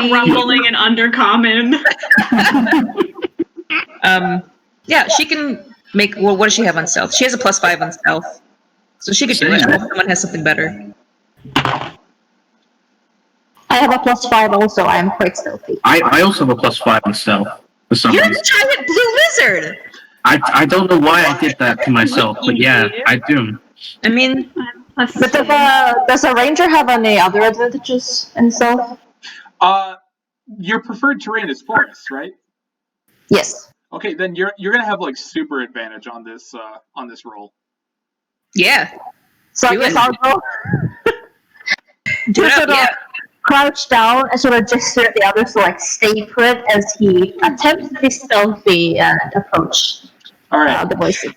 S7: grumbling in Undercommon.
S3: Yeah, she can make. Well, what does she have on stealth? She has a +5 on stealth, so she could do it. I hope someone has something better.
S6: I have a +5 also. I am quite stealthy.
S4: I also have a +5 on stealth for some
S3: You're
S4: reason.
S3: the giant blue lizard!
S4: I don't know why I did that to myself, but yeah, I do.
S3: I mean,
S6: But does a ranger have any other advantages in stealth?
S1: Your preferred terrain is forest, right?
S6: Yes.
S1: Okay, then you're gonna have like super advantage on this roll.
S3: yeah.
S6: So I guess I'll go.
S3: Do it up, yeah.
S6: Crouch down and sort of gesture at the others to like stay put as he attempts to be stealthy and approach
S1: Alright.
S6: the voices.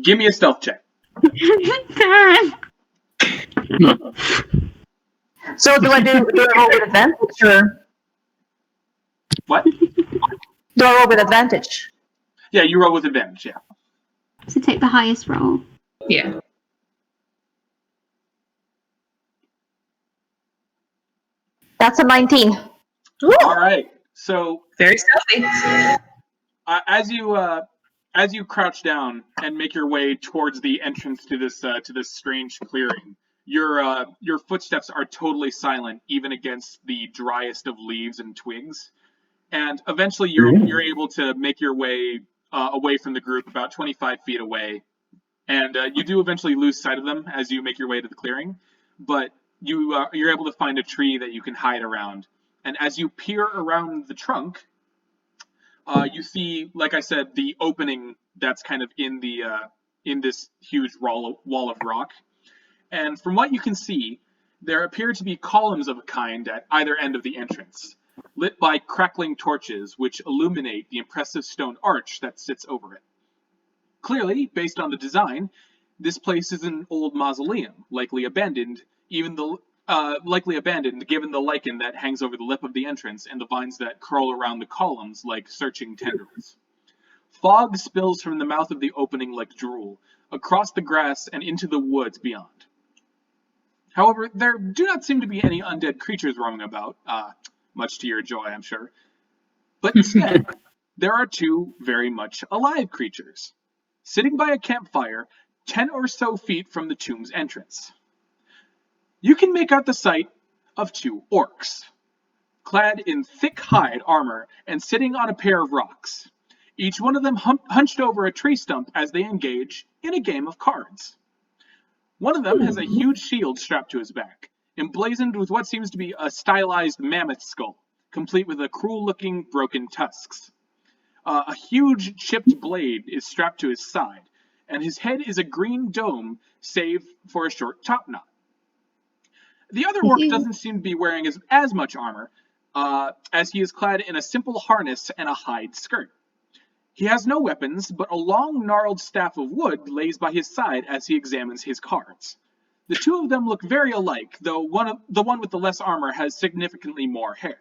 S1: Give me a stealth check.
S5: Karen.
S6: So do I roll with advantage or
S1: What?
S6: do I roll with advantage?
S1: Yeah, you roll with advantage, yeah.
S5: So take the highest roll.
S3: Yeah.
S6: That's a 19.
S1: Alright, so
S3: Very stealthy.
S1: as you crouch down and make your way towards the entrance to this strange clearing, your footsteps are totally silent, even against the driest of leaves and twigs. And eventually, you're able to make your way away from the group, about 25 feet away. And you do eventually lose sight of them as you make your way to the clearing, but you're able to find a tree that you can hide around. And as you peer around the trunk, you see, like I said, the opening that's kind of in this huge wall of rock. And from what you can see, there appear to be columns of a kind at either end of the entrance, lit by crackling torches which illuminate the impressive stone arch that sits over it. Clearly, based on the design, this place is an old mausoleum, likely abandoned given the lichen that hangs over the lip of the entrance and the vines that curl around the columns like searching tendrils. Fog spills from the mouth of the opening like drool, across the grass and into the woods beyond. However, there do not seem to be any undead creatures roaming about, much to your joy, I'm sure. But instead, there are two very much alive creatures, sitting by a campfire 10 or so feet from the tomb's entrance. You can make out the sight of two orcs, clad in thick hide armor and sitting on a pair of rocks, each one of them hunched over a tree stump as they engage in a game of cards. One of them has a huge shield strapped to his back, emblazoned with what seems to be a stylized mammoth skull, complete with a cruel-looking broken tusks. A huge chipped blade is strapped to his side, and his head is a green dome, save for a short topknot. The other orc doesn't seem to be wearing as much armor, as he is clad in a simple harness and a hide skirt. He has no weapons, but a long, gnarled staff of wood lays by his side as he examines his cards. The two of them look very alike, though the one with the less armor has significantly more hair.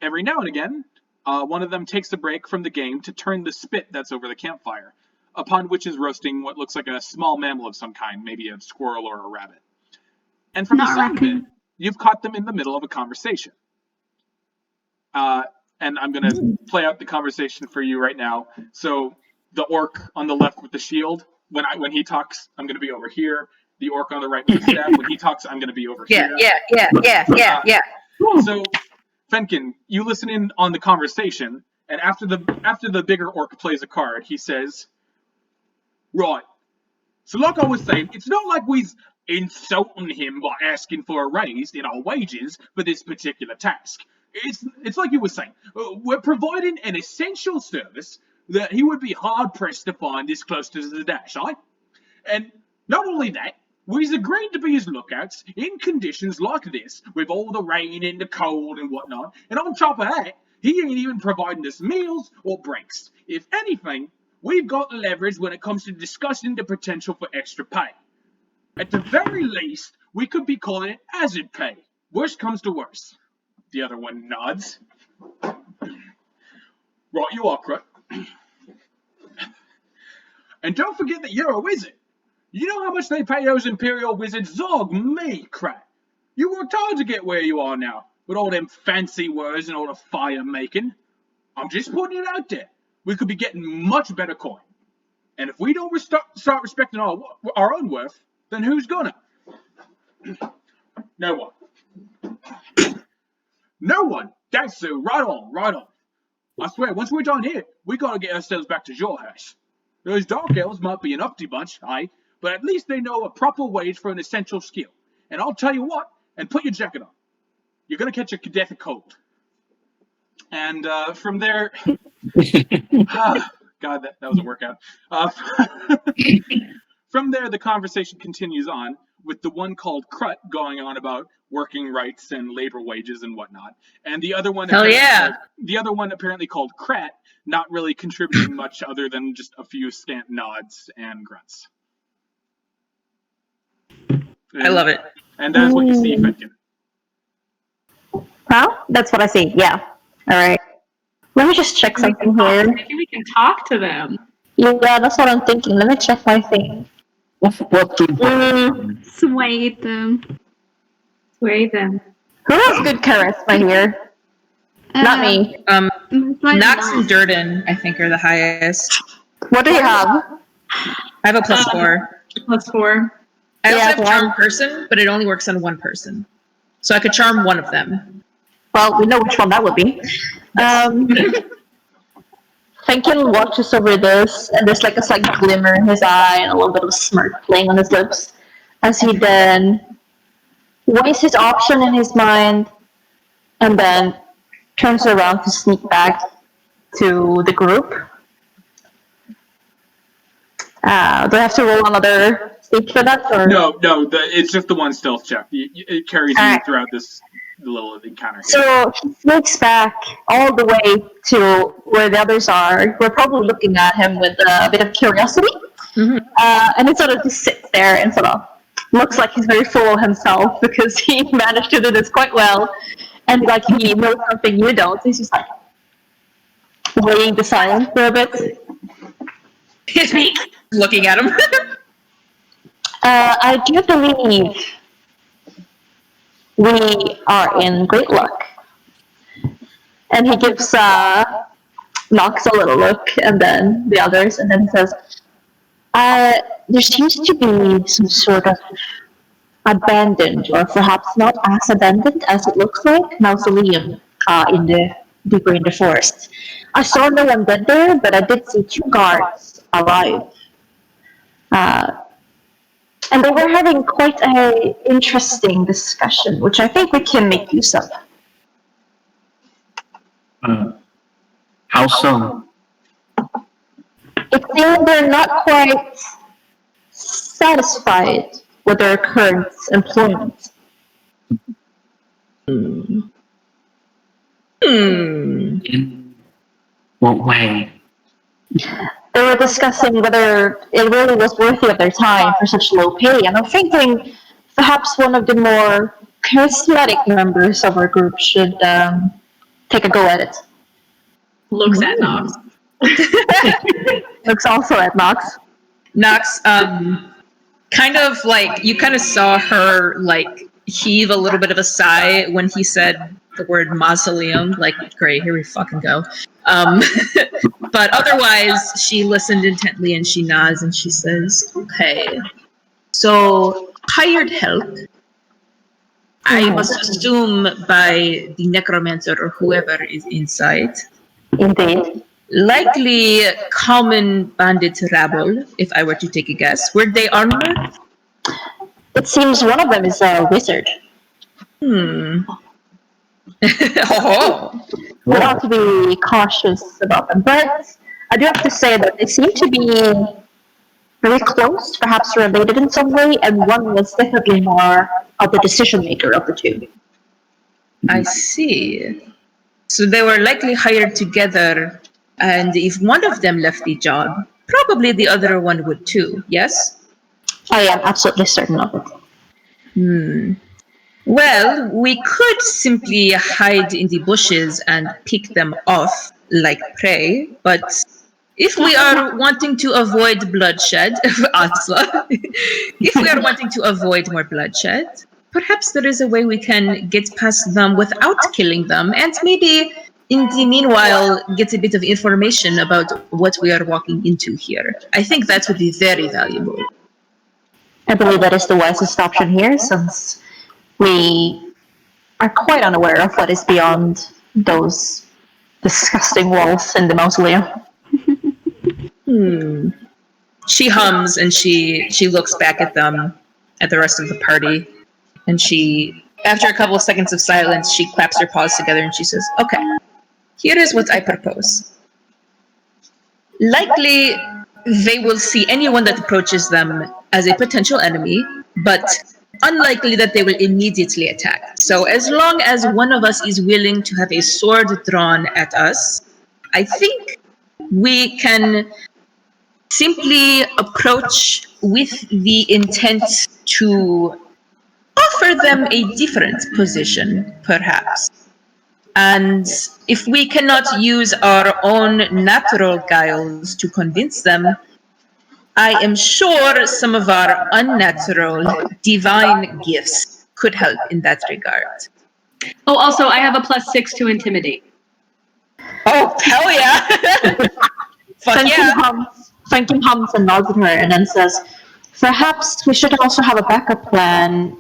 S1: Every now and again, one of them takes a break from the game to turn the spit that's over the campfire, upon which is roasting what looks like a small mammal of some kind, maybe a squirrel or a rabbit. And from the sound of it, you've caught them in the middle of a conversation. And I'm going to play out the conversation for you right now. So the orc on the left with the shield, when he talks, I'm going to be over here. The orc on the right with the staff, when he talks, I'm going to be over here.
S3: Yeah.
S1: So, Fenkin, you listen in on the conversation, and after the bigger orc plays a card, he says, "Right. So like I was saying, it's not like we're insulting him by asking for a raise in our wages for this particular task. It's like you were saying, we're providing an essential service that he would be hard-pressed to find this close to the dash, eh? And not only that, we've agreed to be his lookouts in conditions like this, with all the rain and the cold and whatnot, and on top of that, he ain't even providing us meals or breaks. If anything, we've got the leverage when it comes to discussing the potential for extra pay. At the very least, we could be calling it hazard pay. Worst comes to worst." The other one nods. "Right, you are, Crut. And don't forget that you're a wizard. You know how much they pay those Imperial wizards? Zog me, Crut. You worked hard to get where you are now, with all them fancy words and all the fire making. I'm just putting it out there. We could be getting much better coin. And if we don't start respecting our own worth, then who's gonna? No one. No one! That's so. Right on, right on. I swear, once we're done here, we gotta get ourselves back to your house. Those dark elves might be an uppity bunch, aye, but at least they know a proper wage for an essential skill. And I'll tell you what, and put your jacket on. You're gonna catch a death cold. And from there, God, that was a workout. From there, the conversation continues on with the one called Crut going on about working rights and labor wages and whatnot, and the other one, the other one apparently called Krat, not really contributing much other than just a few scant nods and grunts.
S3: I love it.
S1: And that's what you see, Fenkin.
S6: Huh? That's what I see. Yeah. All right. Let me just check something here.
S7: Maybe we can talk to them.
S6: Yeah, that's what I'm thinking. Let me check my thing.
S5: Sway them.
S7: Sway them.
S6: Who has good charisma here? Not me.
S3: Nox and Dhuur'in, I think, are the highest.
S6: What do you have?
S3: I have a +4.
S7: +4.
S3: I also have charm person, but it only works on one person. So I could charm one of them.
S6: Well, we know which one that would be. Fenkin watches over this, and there's like a slight glimmer in his eye and a little bit of a smirk playing on his lips, as he then weighs his option in his mind, and then turns around to sneak back to the group. Do I have to roll another sneak for that? Or?
S1: No, it's just the one stealth check. It carries you throughout this little encounter.
S6: So he sneaks back all the way to where the others are. We're probably looking at him with a bit of curiosity. Mm-hmm. And he sort of just sits there and sort of looks like he's very full of himself because he managed to do this quite well. And like he knows something you don't. He's just like weighing the silence for a bit.
S3: Looking at him.
S6: I do believe we are in great luck. And he gives Nox a little look, and then the others, and then he says, there seems to be some sort of abandoned, or perhaps not as abandoned as it looks like, mausoleum deeper in the forest. I saw no one dead there, but I did see 2 guards alive. And they were having quite an interesting discussion, which I think we can make use of.
S4: How so?
S6: It seems they're not quite satisfied with their current employment.
S4: In what way?
S6: They were discussing whether it really was worthy of their time for such low pay, and I'm thinking perhaps one of the more charismatic members of our group should take a go at it.
S7: Looks at Nox.
S6: Looks also at Nox.
S3: Nox, kind of like, you kind of saw her, like, heave a little bit of a sigh when he said the word mausoleum, like, great, here we fucking go. But otherwise, she listened intently and she nods and she says, okay, so hired help, I must assume by the necromancer or whoever is inside.
S6: Indeed.
S3: Likely common bandit rabble, if I were to take a guess. Were they armored?
S6: It seems one of them is a wizard.
S3: Oh.
S6: We have to be cautious about them, but I do have to say that they seem to be very close, perhaps related in some way, and one was definitely more of the decision maker of the 2.
S3: I see. So they were likely hired together, and if one of them left the job, probably the other one would too, yes?
S6: I am absolutely certain of it.
S3: Well, we could simply hide in the bushes and pick them off like prey, but if we are wanting to avoid bloodshed, Ozla, if we are wanting to avoid more bloodshed, perhaps there is a way we can get past them without killing them, and maybe in the meanwhile get a bit of information about what we are walking into here. I think that would be very valuable.
S6: I believe that is the wisest option here, since we are quite unaware of what is beyond those disgusting walls in the mausoleum.
S3: She hums and she looks back at them, at the rest of the party, and she, after a couple of seconds of silence, she claps her paws together and she says, "Okay, here is what I propose. Likely, they will see anyone that approaches them as a potential enemy, but unlikely that they will immediately attack. So as long as one of us is willing to have a sword drawn at us, I think we can simply approach with the intent to offer them a different position, perhaps. And if we cannot use our own natural guiles to convince them, I am sure some of our unnatural divine gifts could help in that regard."
S7: Oh, also, I have a +6 to intimidate.
S3: Oh, hell yeah! Fuck yeah!
S6: Fenkin hums and nods at her and then says, "Perhaps we should also have a backup plan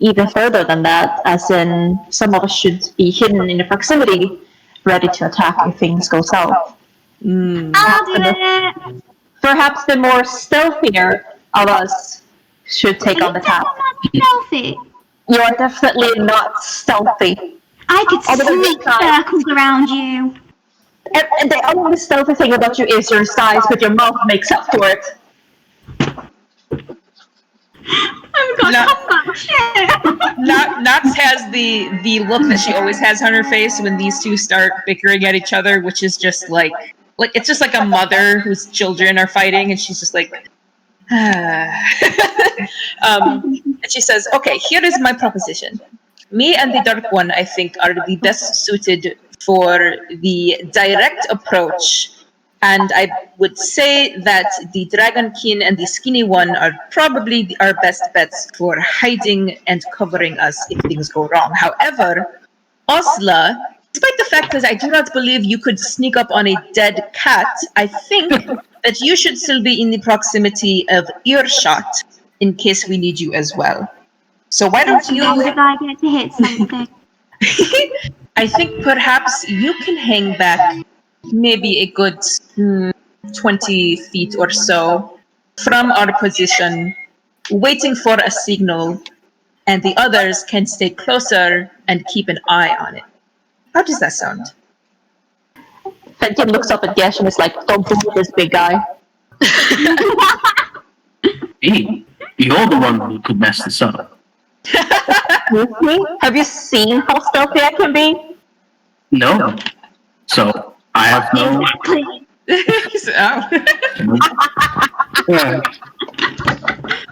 S6: even further than that, as in some of us should be hidden in the proximity, ready to attack if things go south.
S5: I'll do it.
S6: Perhaps the more stealthier of us should take on the task."
S5: Stealthy.
S6: You are definitely not stealthy.
S5: I could
S6: Although
S5: sneak circles around you.
S6: And the only stealthy thing about you is your size, but your mouth makes up for it.
S5: I've got so much shit.
S3: Nox has the look that she always has on her face when these two start bickering at each other, which is just like it's just like a mother whose children are fighting, and she's just like, and she says, "Okay, here is my proposition. Me and the Dark One, I think, are the best suited for the direct approach, and I would say that the Dragon King and the Skinny One are probably our best bets for hiding and covering us if things go wrong. However, Ozla, despite the fact that I do not believe you could sneak up on a dead cat, I think that you should still be in the proximity of earshot in case we need you as well. So why don't you..."
S5: If I get to hit something.
S3: I think perhaps you can hang back maybe a good 20 feet or so from our position, waiting for a signal, and the others can stay closer and keep an eye on it. How does that sound?
S6: Fenkin looks up at Gesh and is like, "Don't fool this big guy."
S4: Hey, you're the one who could mess this up.
S6: Have you seen how stealthy I can be?
S4: No. So, I have no... Yeah.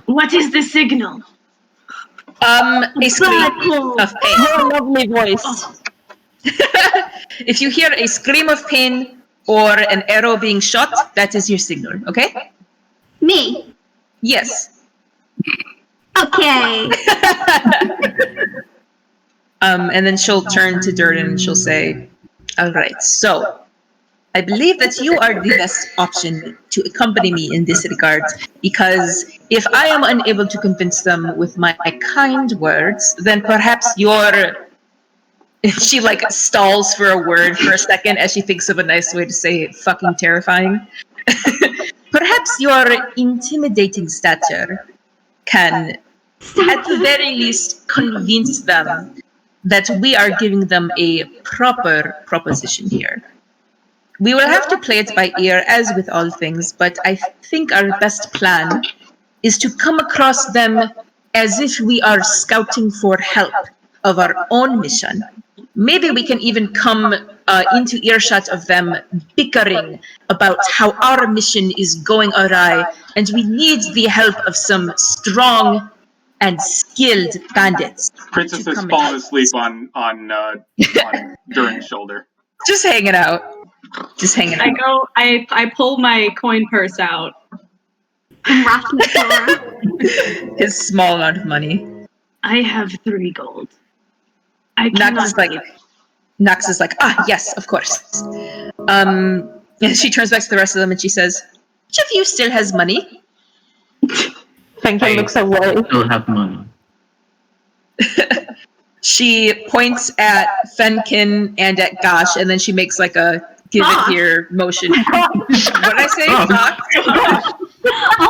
S7: What is the signal?
S3: A scream of pain.
S6: Your lovely voice.
S3: If you hear a scream of pain or an arrow being shot, that is your signal, okay?
S5: Me.
S3: Yes.
S5: Okay.
S3: And then she'll turn to Dhuur'in and she'll say, "All right, so I believe that you are the best option to accompany me in this regard, because if I am unable to convince them with my kind words, then perhaps your..." She stalls for a word for a second as she thinks of a nice way to say fucking terrifying. "Perhaps your intimidating stature can, at the very least, convince them that we are giving them a proper proposition here. We will have to play it by ear, as with all things, but I think our best plan is to come across them as if we are scouting for help of our own mission. Maybe we can even come into earshot of them bickering about how our mission is going awry, and we need the help of some strong and skilled bandits."
S1: Princess has fallen asleep on Dhuur'in's shoulder.
S3: Just hanging out. Just hanging out.
S7: I pull my coin purse out.
S5: And Raffy Flora.
S3: His small amount of money.
S7: I have 3 gold. I
S3: Nox
S7: cannot
S3: is like, yes, of course. And she turns back to the rest of them and she says, which of you still has money?
S6: Fenkin looks away.
S4: Still have money.
S3: She points at Fenkin and at Gesh, and then she makes like a give it here motion. What did I say?
S5: Oh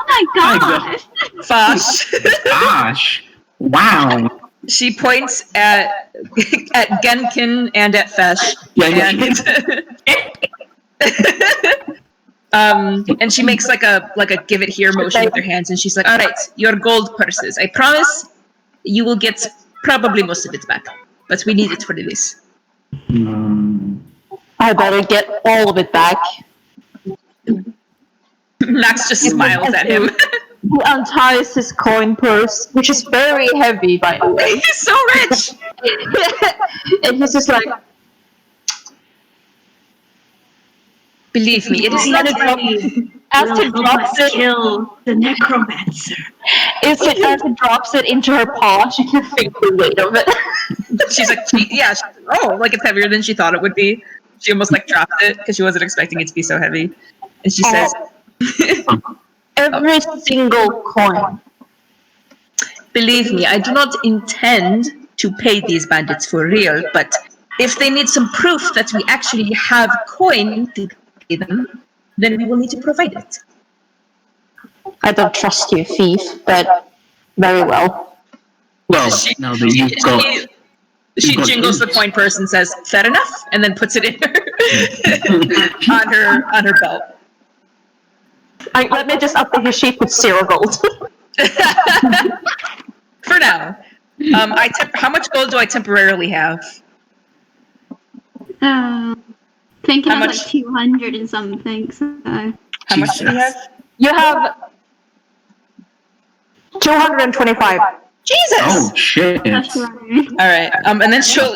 S5: my gosh!
S3: Fosh.
S4: Gosh. Wow.
S3: She points at Genkin and at Fesh. And she makes like a give it here motion with her hands, and she's like, all right, your gold purses. I promise you will get probably most of it back, but we need it for this.
S6: I better get all of it back.
S3: Max just smiles at him.
S6: He unties his coin purse, which is very heavy, by the way.
S3: He's so rich!
S6: And he's just like,
S3: believe me, it is not funny.
S6: as he drops it,
S7: kill the necromancer.
S6: as he drops it into her paw, she can feel the weight of it.
S3: She's like, like it's heavier than she thought it would be. She almost like dropped it because she wasn't expecting it to be so heavy. And she says,
S6: every single coin.
S3: believe me, I do not intend to pay these bandits for real, but if they need some proof that we actually have coin to pay them, then we will need to provide it.
S6: I don't trust you, thief, but very well.
S4: Well, now that you've got...
S3: She jingles the coin purse and says, fair enough, and then puts it in her on her belt.
S6: Let me just update his sheet with 0 gold.
S3: For now. How much gold do I temporarily have?
S5: Thinking
S3: How
S5: of
S3: much?
S5: like 200 and something. So.
S3: How much do we have?
S6: You have 225.
S3: Jesus!
S4: Oh, shit.
S5: That's right.
S3: All right. And then she'll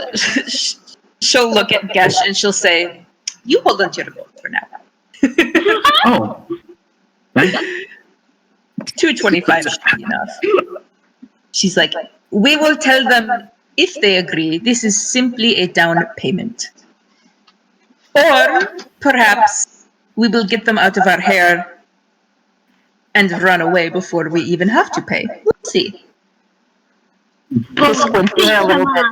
S3: look at Gesh and she'll say, "You hold on to your gold for now."
S4: Oh. Right?
S3: 225 should be enough. She's like, "We will tell them if they agree. This is simply a down payment, or perhaps we will get them out of our hair and run away before we even have to pay. We'll see."
S6: Just squinting a little bit.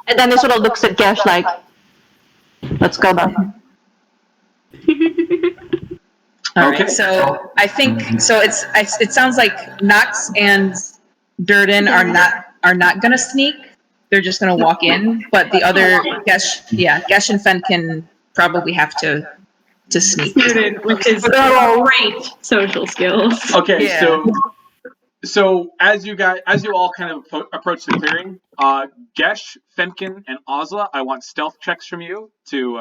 S6: And then he sort of looks at Gesh like, let's go now.
S3: All
S1: Okay.
S3: right, so I think so. It sounds like Nox and Dhuur'in are not gonna sneak. They're just gonna walk in. But the other Gesh and Fenkin probably have to sneak.
S7: With his great social skills.
S1: Okay,
S3: Yeah.
S1: so as you all kind of approach the clearing, Gesh, Fenkin, and Ozla, I want stealth checks from you to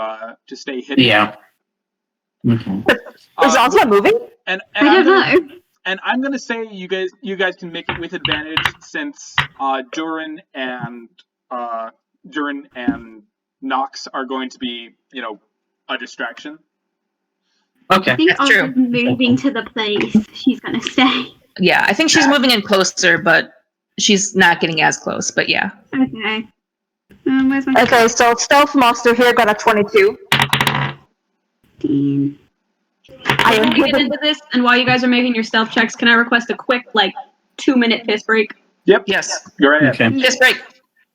S1: stay hidden.
S4: Yeah. Okay.
S6: Is Ozla moving?
S1: And
S5: I don't know.
S1: And I'm gonna say you guys can make it with advantage since Dhuur'in and Nox are going to be a distraction.
S4: Okay.
S5: I think
S3: That's true.
S5: I'm moving to the place she's gonna stay.
S3: Yeah, I think she's moving in closer, but she's not getting as close. But yeah.
S5: Okay. Where's my
S6: Okay, so Stealth Master here got a 22.
S5: 15?
S6: I am
S7: Get
S6: hidden.
S7: into this, and while you guys are making your stealth checks, can I request a quick 2-minute piss break?
S1: Yep.
S3: Yes.
S1: Go right ahead.
S4: Okay.
S3: Piss break.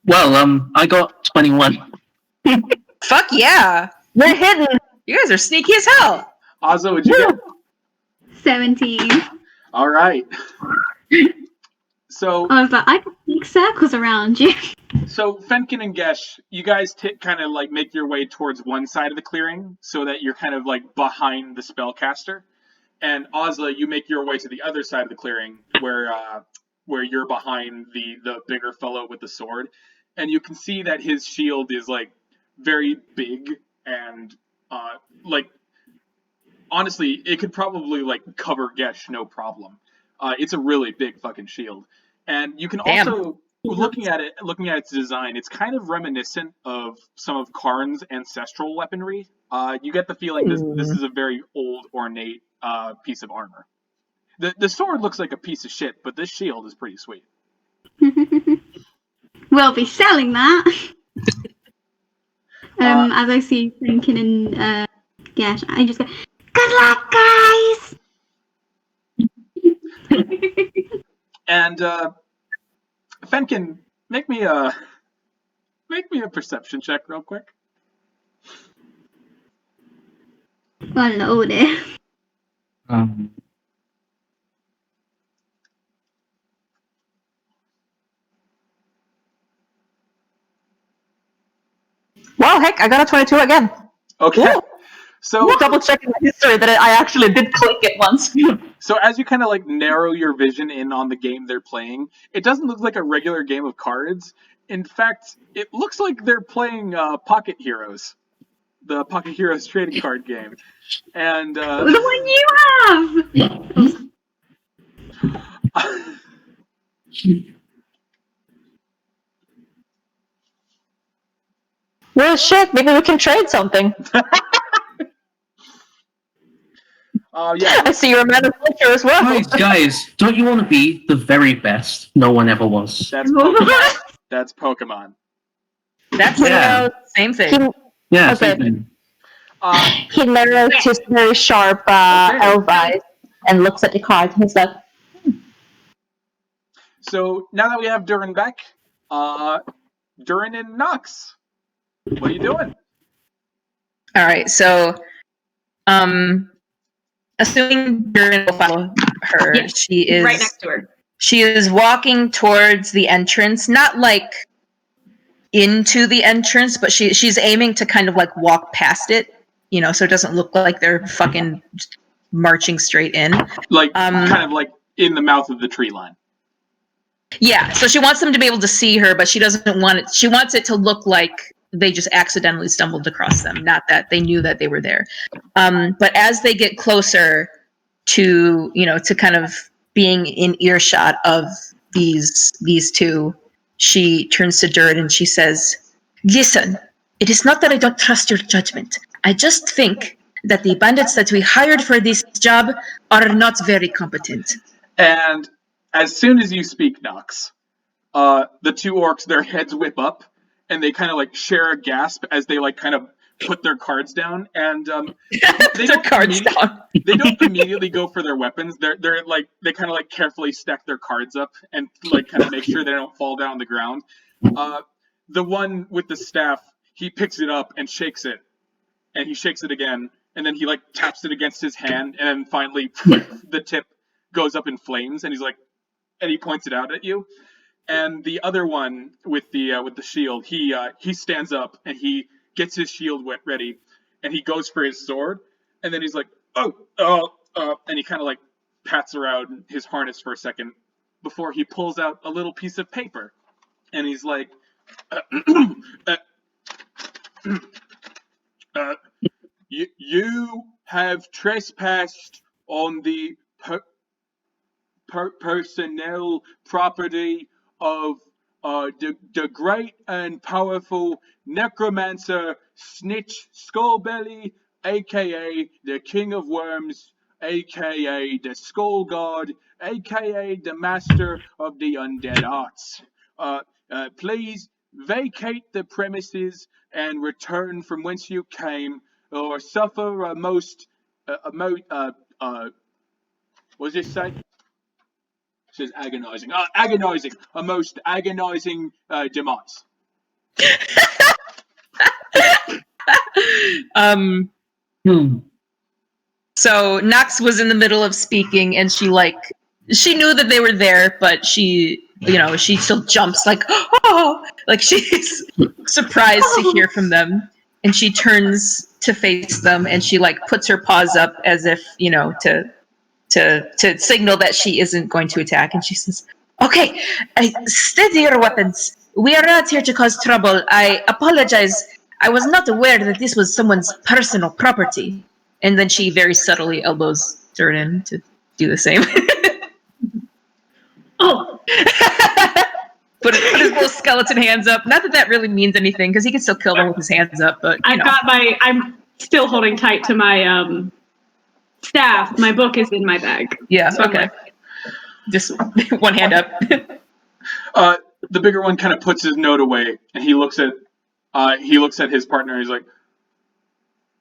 S4: Well, I got 21.
S3: Fuck yeah.
S6: We're hidden.
S3: You guys are sneaky as hell.
S1: Ozla, what'd you get?
S5: 17.
S1: All right. So
S5: I was like, I can make circles around you.
S1: So Fenkin and Gesh, you guys kind of make your way towards one side of the clearing so that you're kind of behind the spellcaster, and Ozla, you make your way to the other side of the clearing where you're behind the bigger fellow with the sword, and you can see that his shield is very big and honestly, it could probably cover Gesh no problem. It's a really big fucking shield, and you can also. Looking at its design, it's kind of reminiscent of some of Karn's ancestral weaponry. You get the feeling this is a very old, ornate piece of armor. The sword looks like a piece of shit, but this shield is pretty sweet.
S5: We'll be selling that. As I see Fenkin and Gesh, I just go, good luck, guys!
S1: And Fenkin, make me a perception check real quick.
S5: Hello there.
S6: Well, heck, I got a 22 again.
S1: Okay.
S6: Ooh.
S1: So
S6: Double checking my history that I actually did click it once.
S1: So as you kind of like narrow your vision in on the game they're playing, it doesn't look like a regular game of cards. In fact, it looks like they're playing Pocket Heroes, the Pocket Heroes trading card game. And
S5: The one you have!
S6: Well, shit, maybe we can trade something.
S1: yeah.
S6: I see you're a man of culture as well.
S4: Guys, don't you want to be the very best no one ever was?
S1: That's Pokemon. That's Pokemon.
S3: That's same thing.
S4: Yeah,
S6: Okay.
S4: same thing.
S6: He narrows his very sharp elf eyes and looks at the card. He's like,
S1: So now that we have Dhuur'in back, Dhuur'in and Nox, what are you doing?
S3: All right, so, assuming Dhuur'in will follow her,
S7: Yeah,
S3: she is
S7: right next to her.
S3: She is walking towards the entrance, not like into the entrance, but she's aiming to kind of like walk past it, you know, so it doesn't look like they're fucking marching straight in.
S1: Like kind of like in the mouth of the tree line.
S3: Yeah, so she wants them to be able to see her, but she doesn't want it. She wants it to look like they just accidentally stumbled across them, not that they knew that they were there. But as they get closer to, you know, to kind of being in earshot of these two, she turns to Dhuur'in and she says, "Listen, it is not that I don't trust your judgment. I just think that the bandits that we hired for this job are not very competent."
S1: And as soon as you speak, Nox, the two orcs, their heads whip up, and they kind of like share a gasp as they like kind of put their cards down, and they don't immediately go for their weapons. They're like they kind of like carefully stack their cards up and like kind of make sure they don't fall down on the ground. The one with the staff, he picks it up and shakes it, and he shakes it again, and then he like taps it against his hand, and then finally the tip goes up in flames, and he's like, and he points it out at you. And the other one with the shield, he stands up and he gets his shield ready, and he goes for his sword, and then he's like, and he kind of like pats around his harness for a second before he pulls out a little piece of paper, and he's like, you have trespassed on the personnel property of the great and powerful necromancer Snitch Skullbelly, aka the King of Worms, aka the Skull God, aka the Master of the Undead Arts. Please vacate the premises and return from whence you came, or suffer a most what does it say? It says agonizing. Agonizing. A most agonizing demise.
S3: So Nox was in the middle of speaking, and she knew that they were there, but she still jumps like, oh, like she's surprised to hear from them, and she turns to face them, and she like puts her paws up as if, you know, to signal that she isn't going to attack, and she says, "Okay, steady your weapons. We are not here to cause trouble. I apologize. I was not aware that this was someone's personal property." And then she very subtly elbows Dhuur'in to do the same.
S7: Oh!
S3: Put his little skeleton hands up. Not that really means anything, because he can still kill them with his hands up, but, you know.
S7: I'm still holding tight to my Staff, my book is in my bag.
S3: Yeah,
S7: So I'm
S3: okay. Just one hand up.
S1: The bigger one kind of puts his note away, and he looks at his partner. And he's like,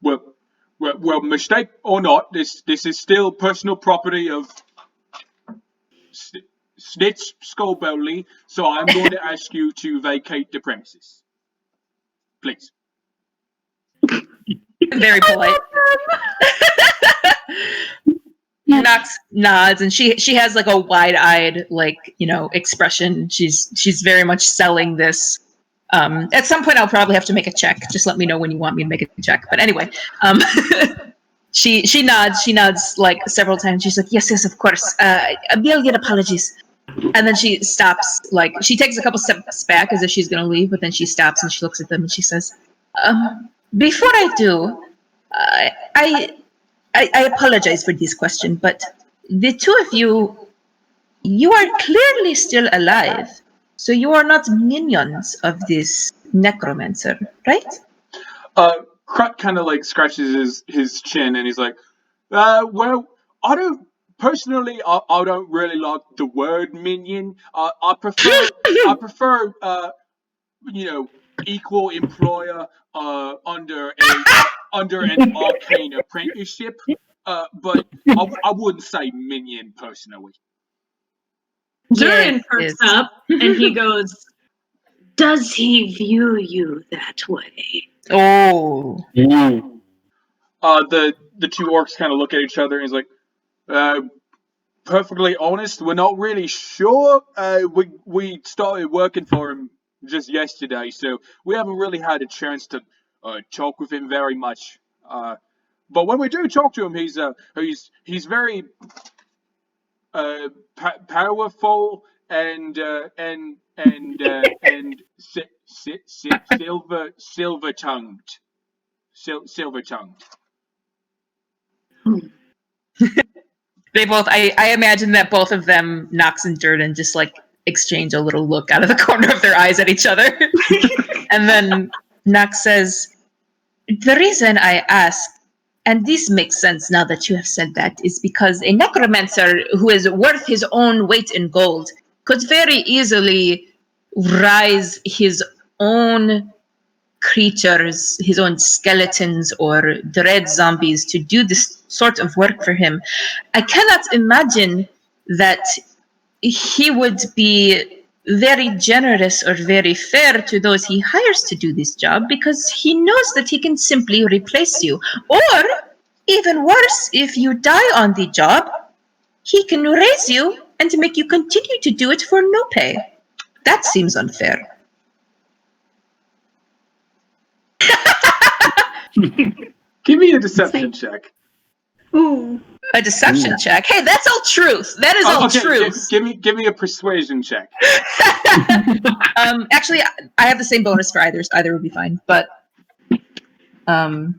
S1: well, mistake or not, this is still personal property of Snitch Skullbowley, so I'm going to ask you to vacate the premises, please.
S3: Very polite. Nox nods, and she has like a wide-eyed, like, you know, expression. She's very much selling this. At some point, I'll probably have to make a check. Just let me know when you want me to make a check. But anyway, she nods. She nods like several times. She's like, yes, of course. A million apologies. And then she stops. Like, she takes a couple steps back as if she's going to leave, but then she stops and she looks at them and she says, before I do, I apologize for this question, but the two of you are clearly still alive, so you are not minions of this necromancer, right?
S1: Krut kind of like scratches his chin and he's like, well, I don't really like the word minion. I prefer you know, equal employer under an arcane apprenticeship. But I wouldn't say minion personally.
S7: Dhuur'in perks up and he goes, does he view you that way?
S3: Oh.
S1: The two orcs kind of look at each other and he's like, perfectly honest, we're not really sure. We started working for him just yesterday, so we haven't really had a chance to talk with him very much. But when we do talk to him, he's very powerful and silver tongued. Silver tongued.
S3: They both. I imagine that both of them, Nox and Dhuur'in, just like exchange a little look out of the corner of their eyes at each other, and then Nox says, "The reason I ask, and this makes sense now that you have said that, is because a necromancer who is worth his own weight in gold could very easily rise his own creatures, his own skeletons or dread zombies to do this sort of work for him. I cannot imagine that he would be very generous or very fair to those he hires to do this job, because he knows that he can simply replace you. Or, even worse, if you die on the job, he can raise you and make you continue to do it for no pay. That seems unfair."
S1: Give me a deception check.
S5: Ooh.
S3: A deception check. Hey, that's all truth. That is all
S1: okay,
S3: truth.
S1: Give me a persuasion check.
S3: Actually, I have the same bonus for either. Either would be fine. But yeah,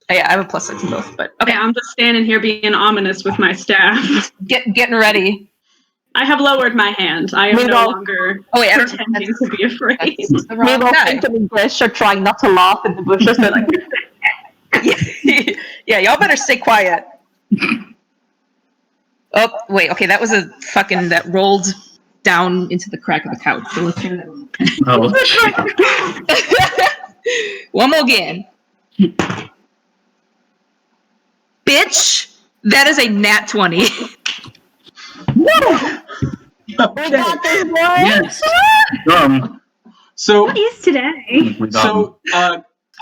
S3: I have a +6 to both. But
S7: Okay, I'm just standing here being ominous with my staff.
S3: getting ready.
S7: I have lowered my hand. I am no longer pretending to be afraid.
S3: That's the wrong
S6: Meanwhile,
S3: guy.
S6: Fenkin and Gesh are trying not to laugh in the bushes. They're like,
S3: Yeah, y'all better stay quiet. Oh, wait, okay, that was a fucking, that rolled down into the crack of the couch. So let's hear that one. One more again. Bitch, that is a nat 20.
S1: Okay.
S4: Yes.
S1: So
S5: What is today?
S1: So,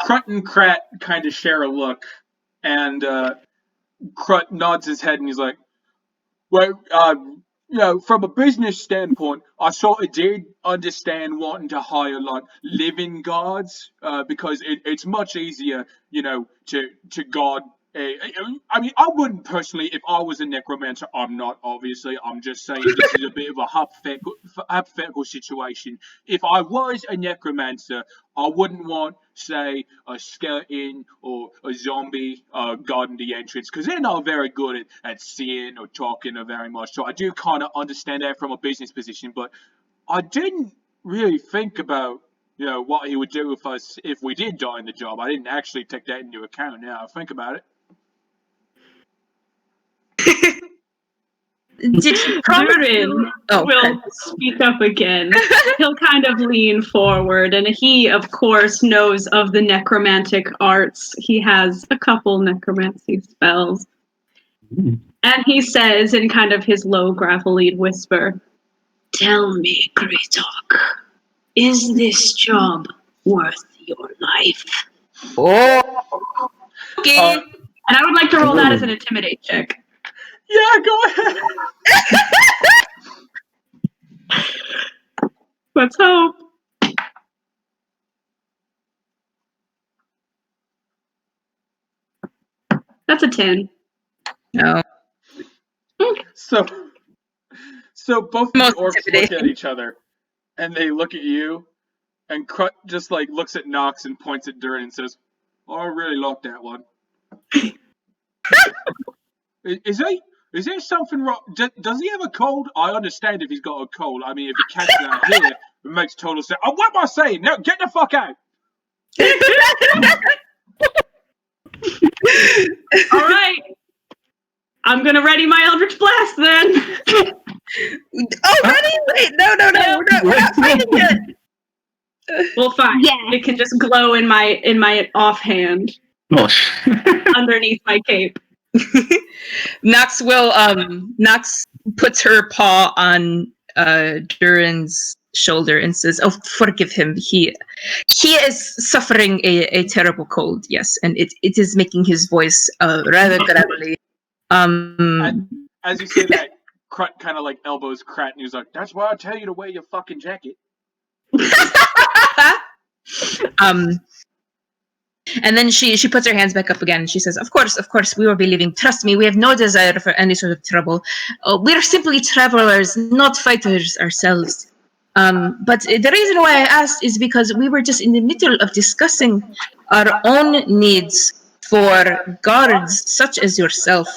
S1: Krut and Krat kind of share a look, and Krut nods his head and he's like, well, you know, from a business standpoint, I sort of did understand wanting to hire, like, living guards, because it's much easier, you know, to guard I mean, I wouldn't personally, if I was a necromancer. I'm not, obviously. I'm just saying this is a bit of a hypothetical situation. If I was a necromancer, I wouldn't want, say, a skeleton or a zombie guarding the entrance, because they're not very good at seeing or talking or very much. So I do kind of understand that from a business position, but I didn't really think about, you know, what he would do with us if we did die in the job. I didn't actually take that into account now I think about it.
S3: Did he promise
S7: Dhuur'in
S3: Oh,
S7: will
S3: okay.
S7: speak up again. He'll kind of lean forward, and he, of course, knows of the necromantic arts. He has a couple necromancy spells. And he says in kind of his low, gravelly whisper, "Tell me, Greytalk, is this job worth your life?"
S3: Oh. Okay.
S7: And I would like to roll that as an intimidate check.
S1: Yeah, go ahead.
S7: Let's hope. That's a 10.
S3: No.
S1: So both of the
S3: Most
S1: orcs look
S3: intimidating.
S1: at each other, and they look at you, and Crut just like looks at Nox and points at Dhuur'in and says, "Oh, I really like that one." Is there something wrong? Does he have a cold? I understand if he's got a cold. I mean, if he catches it out here, it makes total sense. Oh, what am I saying? No, get the fuck out!
S7: All right. I'm going to ready my Eldritch Blast then.
S3: Oh, ready? Wait, no. We're not fighting yet.
S7: Well, fine.
S5: Yeah.
S7: It can just glow in my offhand
S4: Gosh.
S7: underneath my cape.
S3: Nox puts her paw on Dhuur'in's shoulder and says, "Oh, forgive him. He is suffering a terrible cold, yes, and it is making his voice rather gravelly."
S1: As you say that, Crut kind of like elbows Krat, and he's like, "That's why I tell you to wear your fucking jacket."
S3: And then she puts her hands back up again and she says, of course, we will be leaving. Trust me, we have no desire for any sort of trouble. We're simply travelers, not fighters ourselves. But the reason why I asked is because we were just in the middle of discussing our own needs for guards such as yourself,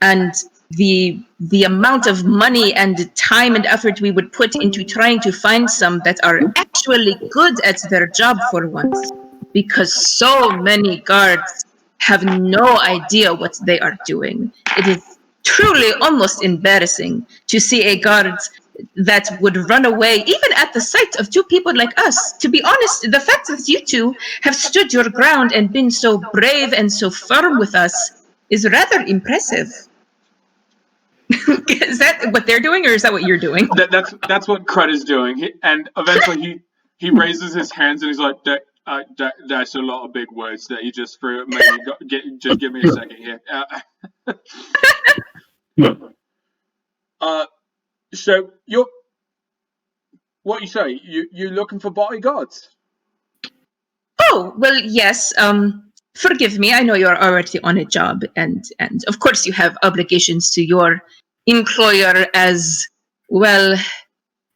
S3: and the amount of money and time and effort we would put into trying to find some that are actually good at their job for once. Because so many guards have no idea what they are doing. It is truly almost embarrassing to see a guard that would run away, even at the sight of two people like us. To be honest, the fact that you two have stood your ground and been so brave and so firm with us is rather impressive. Is that what they're doing, or is that what you're doing?
S1: That's what Crut is doing. And eventually he raises his hands and he's like, that's a lot of big words that you just threw at me. Just give me a second here. So what you say? You're looking for bodyguards?
S3: Oh, well, yes. Forgive me. I know you're already on a job, and of course you have obligations to your employer as well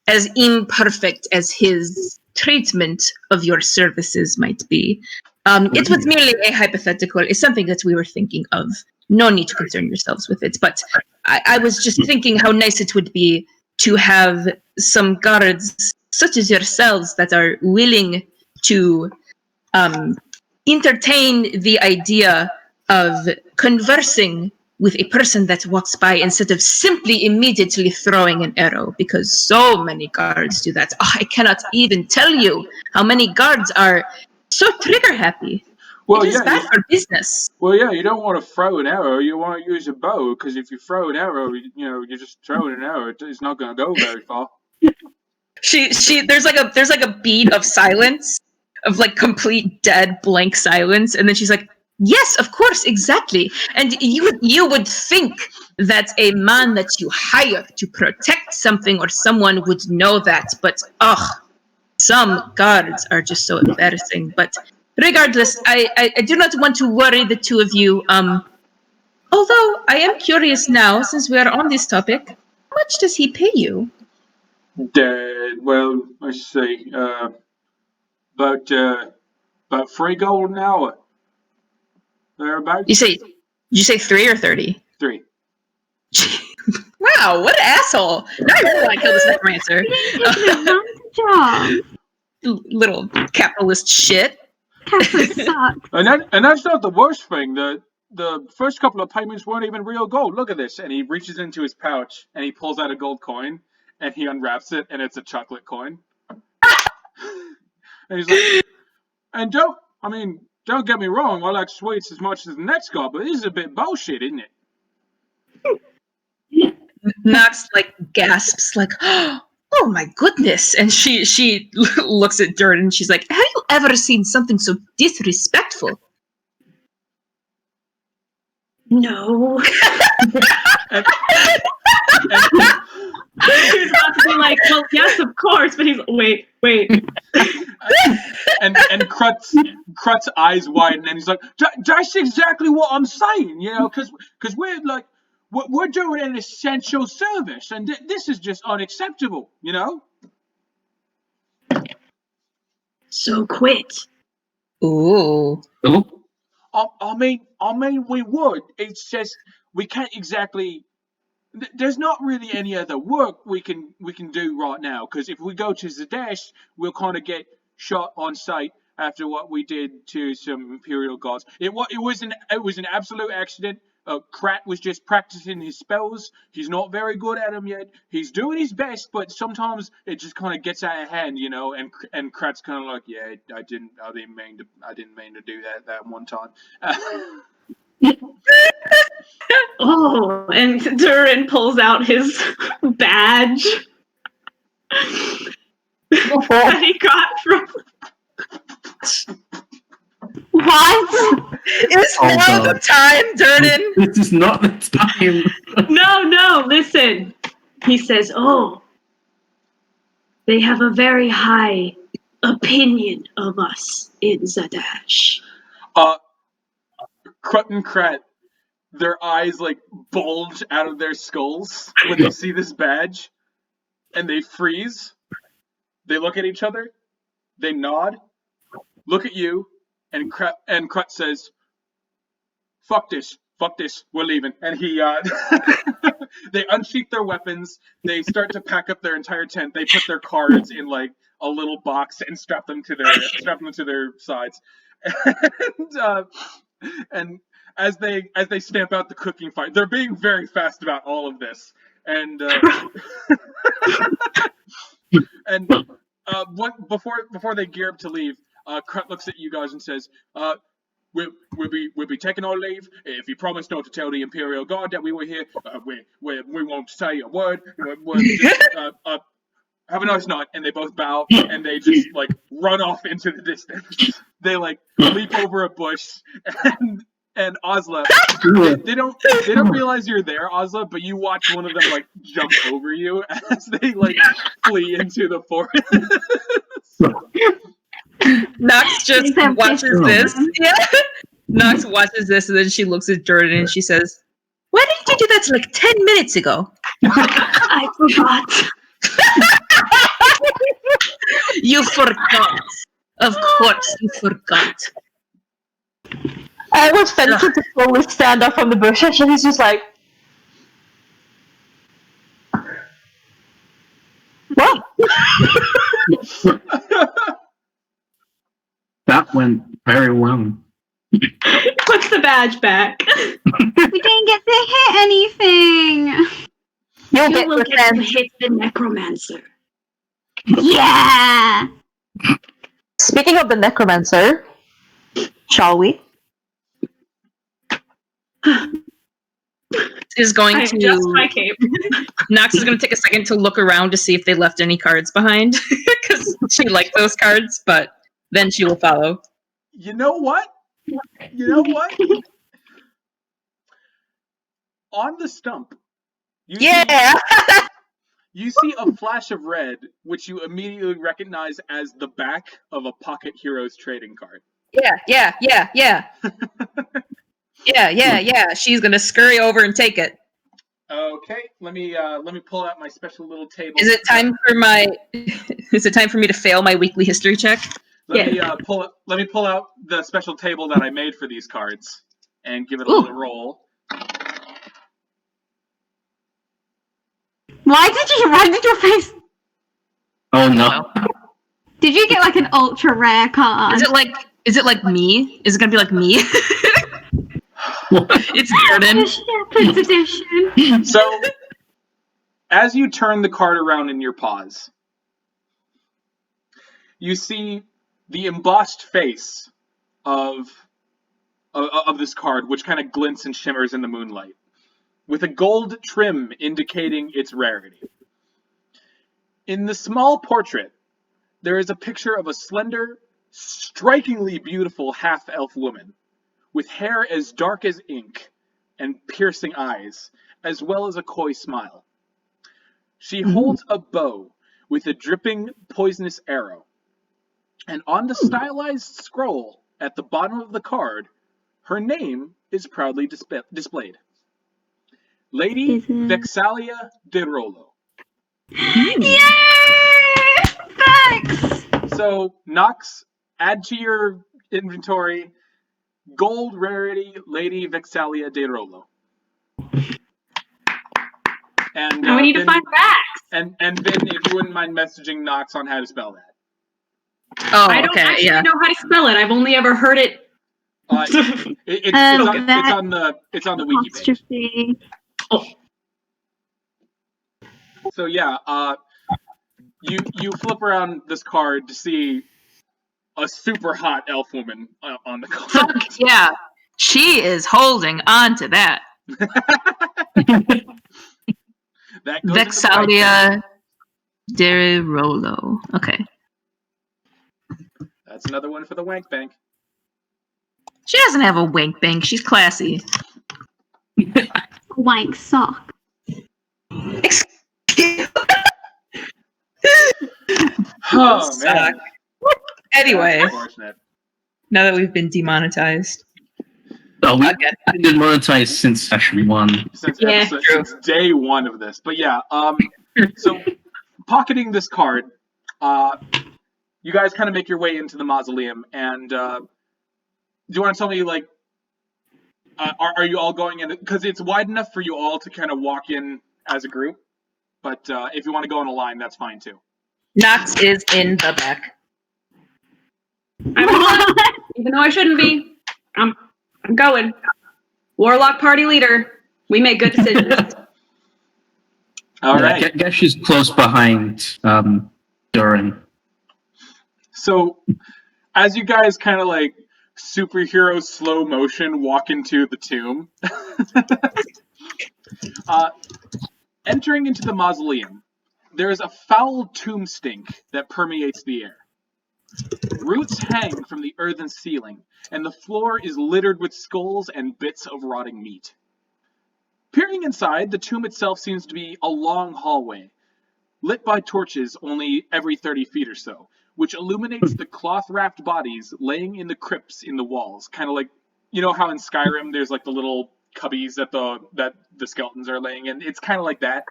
S3: as imperfect as his treatment of your services might be. It was merely a hypothetical. It's something that we were thinking of. No need to concern yourselves with it. But I was just thinking how nice it would be to have some guards such as yourselves that are willing to entertain the idea of conversing with a person that walks by instead of simply immediately throwing an arrow, because so many guards do that. Oh, I cannot even tell you how many guards are so trigger happy.
S1: Well,
S3: it is bad for business.
S1: Well, yeah, you don't want to throw an arrow. You want to use a bow, because if you throw an arrow, you're just throwing an arrow. It's not going to go very far.
S3: There's like a beat of silence, of like complete dead blank silence, and then she's like, yes, of course, exactly. And you would think that a man that you hire to protect something or someone would know that, but some guards are just so embarrassing. But regardless, I do not want to worry the two of you. Although I am curious now, since we are on this topic, how much does he pay you?
S1: Well, let's see, about 3 gold an hour. Thereabouts.
S3: Did you say 3 or 30?
S1: 3.
S3: Wow, what an asshole! Now I really want to kill this necromancer. Little capitalist shit.
S5: Capitalist sucks.
S1: And that's not the worst thing. The the first couple of payments weren't even real gold. Look at this. And he reaches into his pouch and he pulls out a gold coin and he unwraps it and it's a chocolate coin. And he's like, and don't get me wrong, I like sweets as much as the next guy, but this is a bit bullshit, isn't it?
S3: Nox like gasps like, oh my goodness, and she looks at Dhuur'in and she's like, have you ever seen something so disrespectful?
S7: No.
S1: And
S7: He's about to be like, well, yes, of course, but he's wait.
S1: and Krut's eyes widen and he's like, that's exactly what I'm saying, you know, because we're doing an essential service and this is just unacceptable, you know.
S7: So quit.
S3: Ooh.
S1: I mean, we would. It's just we can't exactly. There's not really any other work we can do right now. Because if we go to Zadesh, we'll kind of get shot on sight after what we did to some Imperial guards. It was an absolute accident. Krat was just practicing his spells. He's not very good at them yet. He's doing his best, but sometimes it just kind of gets out of hand, you know. And Krat's kind of like, yeah, I didn't mean to do that one time.
S7: Oh, and Dhuur'in pulls out his badge that he got from.
S5: What?
S3: Is now the time, Dhuur'in?
S4: This is not the time.
S7: No, listen. He says, oh, they have a very high opinion of us in Zadash.
S1: Krut and Krat, their eyes like bulge out of their skulls when they see this badge, and they freeze. They look at each other, they nod, look at you, and Krut says, fuck this, we're leaving. And he, they unsheath their weapons, they start to pack up their entire tent, they put their cards in like a little box and strap them to their sides. And as they stamp out the cooking fire, they're being very fast about all of this. And before they gear up to leave, Krut looks at you guys and says, We'll be taking our leave. If you promise not to tell the Imperial Guard that we were here, we won't say a word. We'll just, have a nice night. And they both bow and they just like run off into the distance. They like leap over a bush and Ozla. They don't realize you're there, Ozla, but you watch one of them like jump over you as they like flee into the forest.
S3: Nox just watches this. Yeah. Nox watches this and then she looks at Dhuur'in and she says, why didn't you do that like 10 minutes ago?
S7: I forgot.
S3: You forgot. Of course you forgot.
S6: I was Fenkin to slowly stand up from the bushes and he's just like, what?
S4: That went very well.
S7: Puts the badge back.
S5: We didn't get to hit anything.
S6: You'll
S7: You will
S6: get
S7: get to
S6: revenge.
S7: hit the necromancer.
S5: Yeah.
S6: Speaking of the necromancer, shall we?
S3: Is going
S7: I
S3: to
S7: adjust my cape.
S3: Nox is going to take a second to look around to see if they left any cards behind because she liked those cards, but then she will follow.
S1: You know what? On the stump, you you see a flash of red, which you immediately recognize as the back of a Pocket Heroes trading card.
S3: Yeah. Yeah. She's gonna scurry over and take it.
S1: Okay, let me pull out my special little table.
S3: Is it time for me to fail my weekly history check?
S1: Let me pull out the special table that I made for these cards and give it a little roll.
S5: Why did your face?
S4: Oh no.
S5: Did you get like an ultra rare card?
S3: Is it like me? Is it gonna be like me? It's Dhuur'in.
S5: The Shepherd's Edition.
S1: So, as you turn the card around in your paws, you see the embossed face of this card, which kind of glints and shimmers in the moonlight, with a gold trim indicating its rarity. In the small portrait, there is a picture of a slender, strikingly beautiful half-elf woman, with hair as dark as ink and piercing eyes, as well as a coy smile. She holds a bow with a dripping, poisonous arrow, and on the stylized scroll at the bottom of the card, her name is proudly displayed. Lady Vexalia de Rollo.
S5: Yay! Thanks!
S1: So, Nox, add to your inventory gold rarity Lady Vexalia de Rollo. And
S7: Now we need to
S1: Vinn,
S7: find facts.
S1: and Vinn, if you wouldn't mind messaging Nox on how to spell that.
S3: Oh,
S7: I don't
S3: okay,
S7: actually
S3: yeah.
S7: know how to spell it. I've only ever heard it.
S1: It's on the wiki page.
S5: Apostrophe.
S1: So yeah, you flip around this card to see a super hot elf woman on the card.
S3: Fuck yeah. She is holding on to that.
S1: That goes into the right
S3: Vexalia de Rollo. Okay.
S1: That's another one for the wank bank.
S3: She doesn't have a wank bank. She's classy.
S5: Wank sock.
S1: Oh man.
S3: Anyway,
S1: That's unfortunate.
S3: now that we've been demonetized.
S4: Oh, we've
S3: Okay.
S4: been monetized since session 1.
S1: Since
S7: Yeah,
S1: since day 1 of this. But yeah, so pocketing this card, you guys kind of make your way into the mausoleum, and do you want to tell me, like, are you all going in? Because it's wide enough for you all to kind of walk in as a group, but if you want to go in a line, that's fine too.
S3: Nox is in the back.
S7: Even though I shouldn't be. I'm going. Warlock party leader. We make good decisions.
S1: All right.
S4: Gesh is close behind Dhuur'in.
S1: So, as you guys kind of like superhero slow motion walk into the tomb, entering into the mausoleum, there is a foul tomb stink that permeates the air. Roots hang from the earthen ceiling, and the floor is littered with skulls and bits of rotting meat. Peering inside, the tomb itself seems to be a long hallway, lit by torches only every 30 feet or so, which illuminates the cloth-wrapped bodies laying in the crypts in the walls, kind of like, you know how in Skyrim there's like the little cubbies that the skeletons are laying in? It's kind of like that.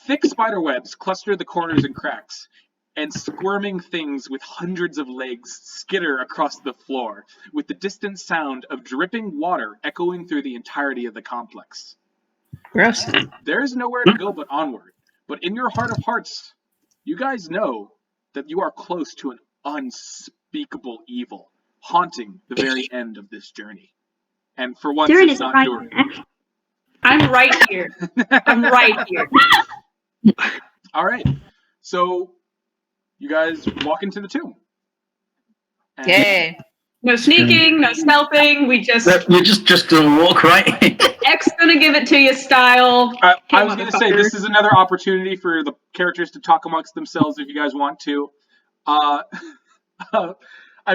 S1: Thick spider webs cluster the corners and cracks, and squirming things with hundreds of legs skitter across the floor, with the distant sound of dripping water echoing through the entirety of the complex.
S3: Gross.
S1: There is nowhere to go but onward, but in your heart of hearts, you guys know that you are close to an unspeakable evil, haunting the very end of this journey. And for once,
S5: Dhuur'in
S1: it's
S5: is
S1: not
S5: right
S1: Dhuur'in.
S5: there.
S7: I'm right here. I'm right here.
S1: All right, so you guys walk into the tomb. And
S3: Yay.
S7: No sneaking, no stealthing. We just
S4: We're just gonna walk right.
S7: X gonna give it to you style.
S1: I
S7: Hey,
S1: was going to say,
S7: motherfucker.
S1: this is another opportunity for the characters to talk amongst themselves if you guys want to. I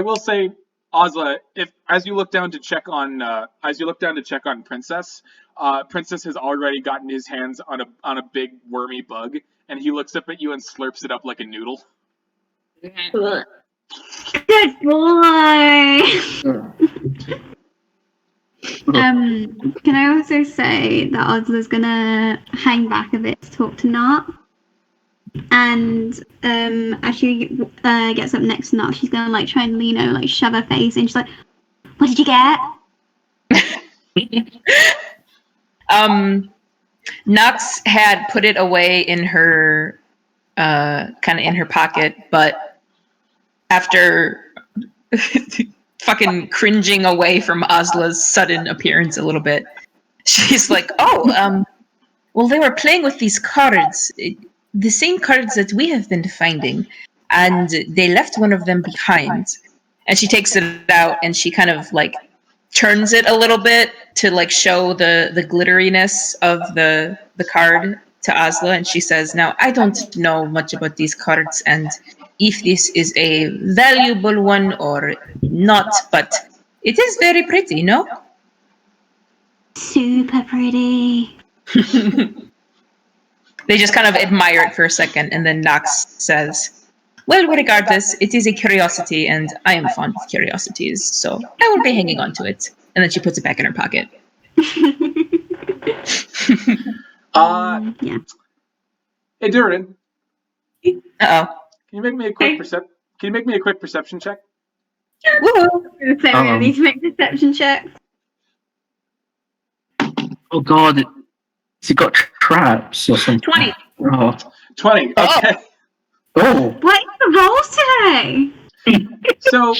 S1: will say, Ozla, as you look down to check on Princess, Princess has already gotten his hands on a big wormy bug, and he looks up at you and slurps it up like a noodle.
S7: Ugh.
S5: Good boy. Can I also say that Ozla's gonna hang back a bit to talk to Nart, and as she gets up next to Nart, she's gonna like try and like shove her face in. She's like, "What did you get?"
S3: Nox had put it away in her kind of in her pocket, but after fucking cringing away from Ozla's sudden appearance a little bit. She's like, oh, well, they were playing with these cards, the same cards that we have been finding, and they left one of them behind. And she takes it out and she kind of like turns it a little bit to like show the glitteriness of the card to Ozla, and she says, now, I don't know much about these cards and if this is a valuable one or not, but it is very pretty, no?
S5: Super pretty.
S3: They just kind of admire it for a second, and then Nox says, well, regardless, it is a curiosity, and I am fond of curiosities, so I will be hanging on to it. And then she puts it back in her pocket.
S5: Yeah.
S1: Hey, Dhuur'in.
S3: Uh-oh.
S1: Can you make me a quick perception check?
S3: Woo!
S5: So we need to make perception check.
S4: Oh god, has he got traps or something?
S2: 20.
S4: Oh.
S1: 20. Okay.
S4: Oh.
S5: What is the rolls today?
S1: So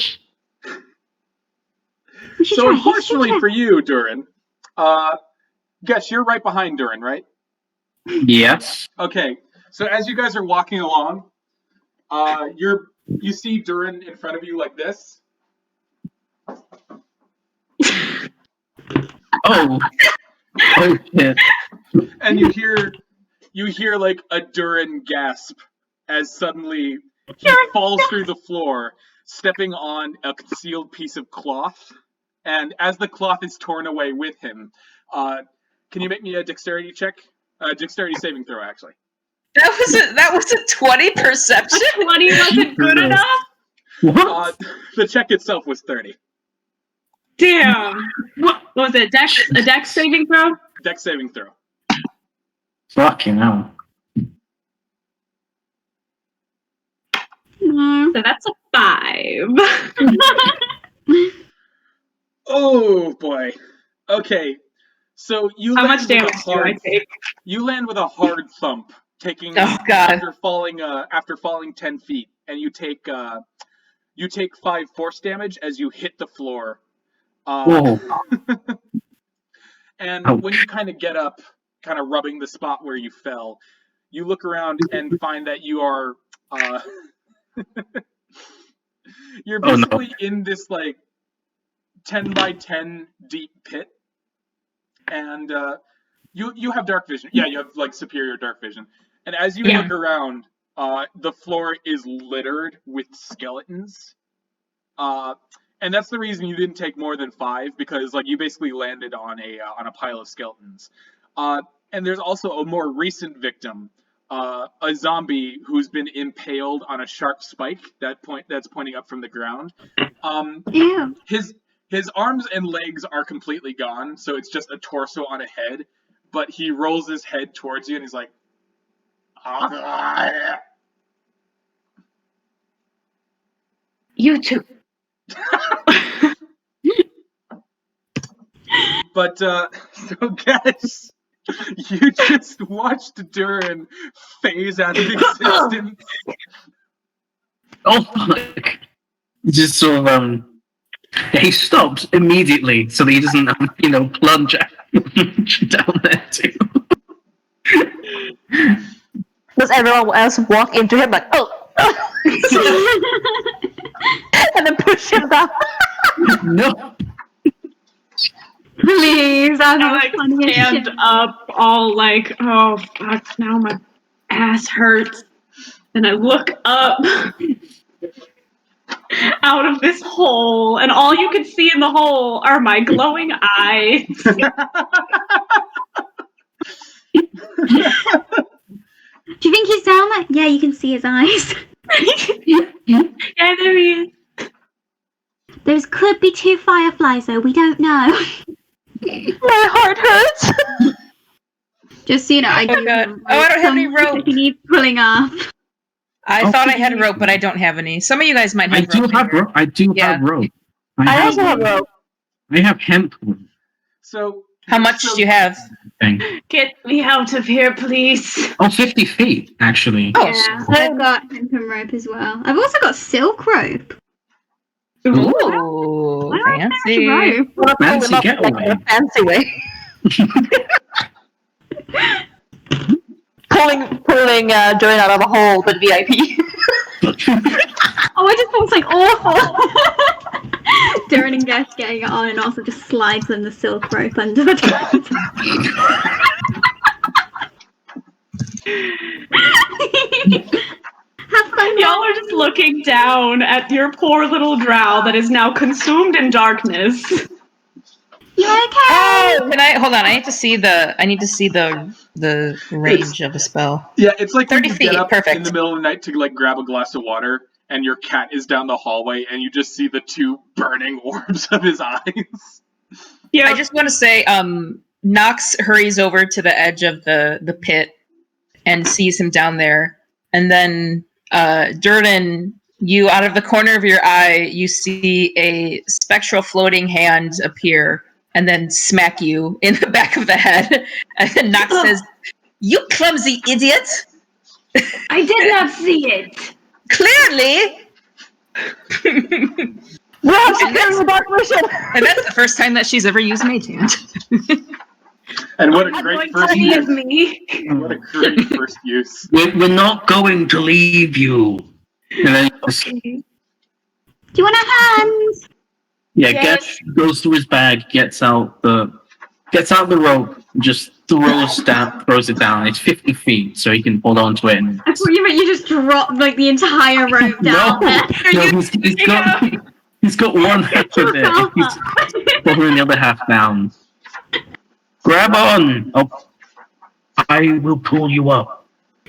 S5: We should try a history
S1: unfortunately
S5: check.
S1: for you, Dhuur'in, Gesh, you're right behind Dhuur'in, right?
S4: Yes.
S1: Okay. So as you guys are walking along, you see Dhuur'in in front of you like this.
S4: Oh. Oh shit.
S1: And you hear like a Dhuur'in gasp as suddenly he falls through the floor, stepping on a concealed piece of cloth. And as the cloth is torn away with him, can you make me a dexterity check? Dexterity saving throw, actually.
S3: That was a 20 perception?
S7: 20 wasn't good enough?
S4: What?
S1: The check itself was 30.
S7: Damn. What was it? A dex saving throw?
S1: Dex saving throw.
S4: Fucking hell.
S5: No.
S7: So that's a 5.
S1: Oh boy. Okay. So you
S7: How
S1: land
S7: much
S1: with a
S7: damage do I take?
S1: You land with a hard thump, taking
S3: Oh, God.
S1: after falling 10 feet, and you take 5 force damage as you hit the floor.
S4: Whoa.
S1: And
S4: Ouch.
S1: when you kind of get up, kind of rubbing the spot where you fell, you look around and find that you are you're
S4: Oh, no.
S1: basically in this like 10 by 10 deep pit, and you have dark vision. Yeah, you have like superior dark vision. And as you look around, the floor is littered with skeletons. And that's the reason you didn't take more than 5, because like you basically landed on a pile of skeletons. And there's also a more recent victim, a zombie who's been impaled on a sharp spike that's pointing up from the ground.
S5: Ew.
S1: His arms and legs are completely gone, so it's just a torso on a head. But he rolls his head towards you and he's like,
S2: You too.
S1: But so guys, you just watched Dhuur'in phase out of existence.
S4: Oh fuck. Just sort of he stops immediately so that he doesn't plunge down there too.
S6: Does everyone else walk into him like, oh, and then push him down?
S4: No.
S5: Please, I'm
S7: I
S5: not
S7: like
S5: funny as
S7: stand
S5: shit.
S7: up, all like, oh fuck, now my ass hurts. And I look up out of this hole, and all you can see in the hole are my glowing eyes.
S5: Do you think he's down there? Yeah, you can see his eyes.
S7: Yeah, there he is.
S5: Those could be 2 fireflies, though. We don't know.
S6: My heart hurts.
S5: Just so you know, I do.
S3: God. Oh, I don't have any rope.
S5: If he needs pulling up.
S3: I thought I had rope, but I don't have any. Some of you guys might
S4: I
S3: have
S4: do
S3: rope.
S4: have rope. I do
S3: Yeah.
S4: have rope.
S6: I also have rope.
S4: I have hemp rope
S1: So
S3: How much do you have?
S4: thing.
S7: Get me out of here, please.
S4: Oh, 50 feet, actually.
S3: Oh,
S5: Yeah, I've got hemp and rope as well. I've also got silk rope.
S3: Ooh,
S5: Why do I
S3: fancy.
S5: rope?
S6: Wanna pull
S4: Fancy
S6: him up, like,
S4: getaway.
S6: in a fancy way. pulling Dhuur'in out of a hole, but VIP.
S5: Oh, it just looks like awful. Dhuur'in and Gesh getting it on and also just slides them the silk rope under the top. Have fun.
S7: Y'all are just looking down at your poor little drow that is now consumed in darkness.
S5: You okay?
S3: Oh, can I hold on? I need to see the range of a spell.
S1: Yeah, it's like
S3: 30
S1: when you get
S3: feet,
S1: up
S3: perfect.
S1: in the middle of the night to like grab a glass of water, and your cat is down the hallway, and you just see the two burning orbs of his eyes.
S7: Yeah,
S3: I just want to say, Nox hurries over to the edge of the pit and sees him down there, and then Dhuur'in, you out of the corner of your eye, you see a spectral floating hand appear and then smack you in the back of the head. And then Nox says, "You clumsy idiot!
S2: I did not see it.
S3: Clearly!"
S6: We have secured the dark mission!
S3: And that's the first time that she's ever used Mage Hand.
S1: And what a
S2: I'm
S1: great
S2: going
S1: first
S2: to
S1: use!
S2: leave me.
S1: What a great first use!
S4: We're not going to leave you. And then,
S5: Do you want a hand?
S4: yeah,
S2: Yes.
S4: Gesh goes through his bag, gets out the rope, just throws it down. It's 50 feet, so he can hold on to it. And
S5: I thought you meant you just dropped like the entire rope down there.
S4: he's got one half of it. He's holding the other half down. Grab on! Oh, I will pull you up.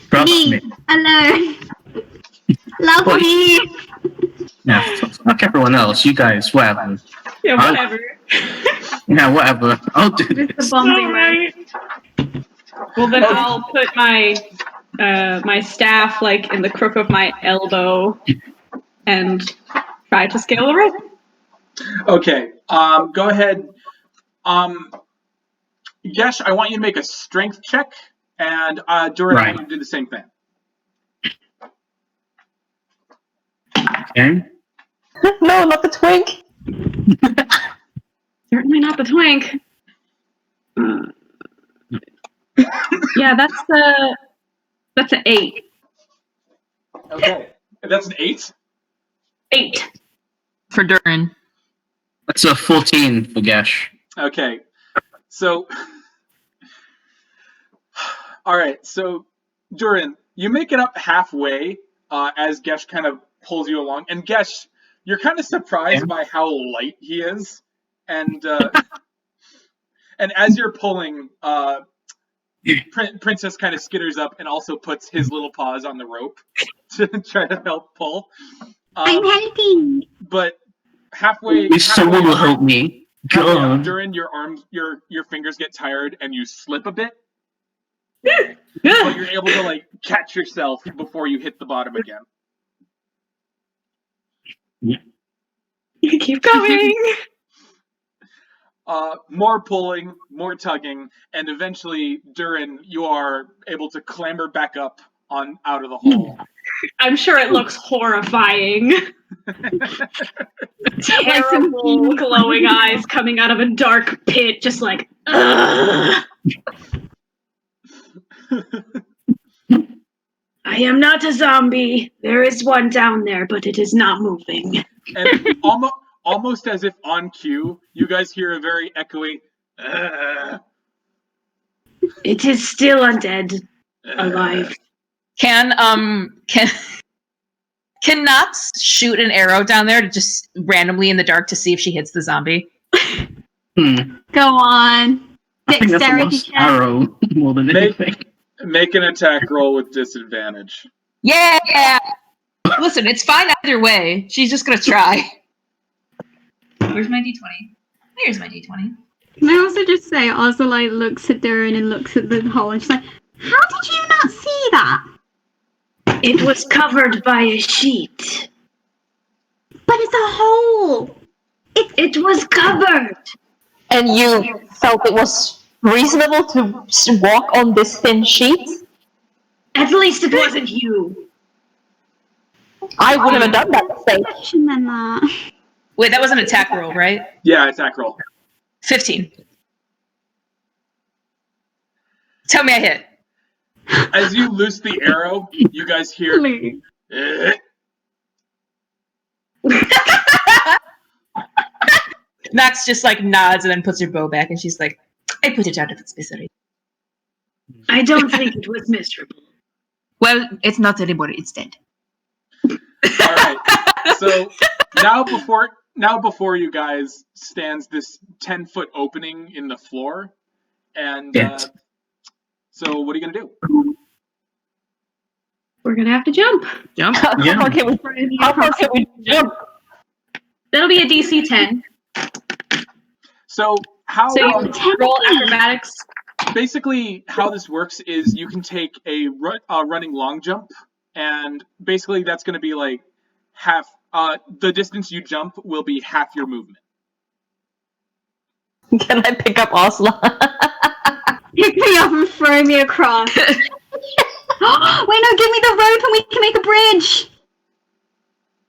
S4: Trust me.
S5: Alone. Love
S4: Well,
S5: me.
S4: Yeah, fuck everyone else. You guys, whatever.
S7: yeah, whatever.
S4: Yeah, whatever. I'll do
S5: It's the
S4: this.
S5: bonding rope.
S7: Alright. Well, then I'll put my my staff like in the crook of my elbow and try to scale the rope.
S1: Okay, go ahead. Gesh, I want you to make a strength check, and Dhuur'in, I want you to do the same thing.
S4: Okay.
S6: No, not the twink!
S7: Certainly not the twink. Yeah, that's an 8.
S1: Okay, that's an 8.
S7: 8.
S3: For Dhuur'in.
S4: That's a 14 for Gesh.
S1: Okay, so, all right, so Dhuur'in, you make it up halfway as Gesh kind of pulls you along, and Gesh, you're kind of surprised by how light he is, and as you're pulling, Princess kind of skitters up and also puts his little paws on the rope to try to help pull.
S5: I'm helping.
S1: But halfway,
S4: If someone will help me.
S1: halfway up,
S4: God.
S1: Dhuur'in, your arms, your fingers get tired and you slip a bit. But you're able to like catch yourself before you hit the bottom again.
S7: Keep going.
S1: More pulling, more tugging, and eventually, Dhuur'in, you are able to clamber back up out of the hole.
S7: I'm sure it looks horrifying. Terrible glowing eyes coming out of a dark pit, just like, ugh. I am not a zombie. There is one down there, but it is not moving.
S1: And almost as if on cue, you guys hear a very echoey,
S7: It is still undead, alive.
S3: Can Nox shoot an arrow down there to just randomly in the dark to see if she hits the zombie?
S5: Go on.
S4: I think that's a
S5: Dexterity
S4: lost
S5: check.
S4: arrow more than anything.
S1: Make an attack roll with disadvantage.
S3: Yeah! Listen, it's fine either way. She's just gonna try. Where's my d20? There's my d20.
S5: Can I also just say, Ozla looks at Dhuur'in and looks at the hole and she's like, how did you not see that?
S7: It was covered by a sheet.
S5: But it's a hole.
S7: It was covered.
S6: And you felt it was reasonable to walk on this thin sheet?
S7: At least it wasn't you.
S6: I would have done that mistake.
S5: Question than that.
S3: Wait, that was an attack roll, right?
S1: Yeah, attack roll.
S3: 15. Tell me I hit.
S1: As you loose the arrow, you guys hear.
S3: Nox just like nods and then puts her bow back, and she's like, "I put it out of its misery."
S7: I don't think it was miserable.
S3: Well, it's not anymore. It's dead.
S1: All right. So now before you guys stands this 10-foot opening in the floor, and so what are you gonna do?
S7: We're gonna have to jump.
S3: Jump.
S4: Yeah.
S6: How far can we jump?
S7: That'll be a DC 10.
S1: So how
S7: So you roll acrobatics.
S1: basically how this works is you can take a running long jump, and basically that's going to be like half. The distance you jump will be half your movement.
S6: Can I pick up Ozla?
S5: Pick me up and throw me across. Wait, no, give me the rope and we can make a bridge.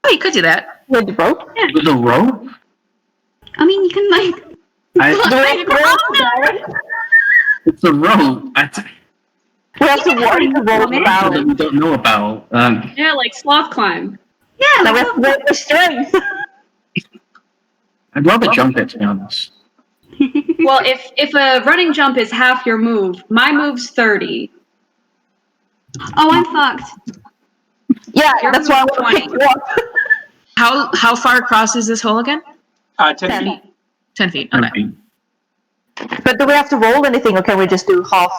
S3: Oh, you could do that.
S6: With the rope?
S4: With a rope?
S5: I mean, you can like.
S4: It's a rope.
S6: We have to worry the rope
S4: That
S6: about.
S4: we don't know about.
S7: Yeah, like sloth climb.
S5: Yeah,
S6: Now we
S5: like,
S6: have to work the strength.
S4: I'd rather jump it, to be honest.
S7: Well, if a running jump is half your move, my move's 30.
S5: oh, I'm fucked.
S6: Yeah,
S7: Your
S6: that's why I want to
S7: 20.
S6: pick you up.
S3: How far across is this hole again?
S1: 10
S6: 10.
S1: feet.
S3: 10 feet. Okay.
S6: But do we have to roll anything, or can we just do half?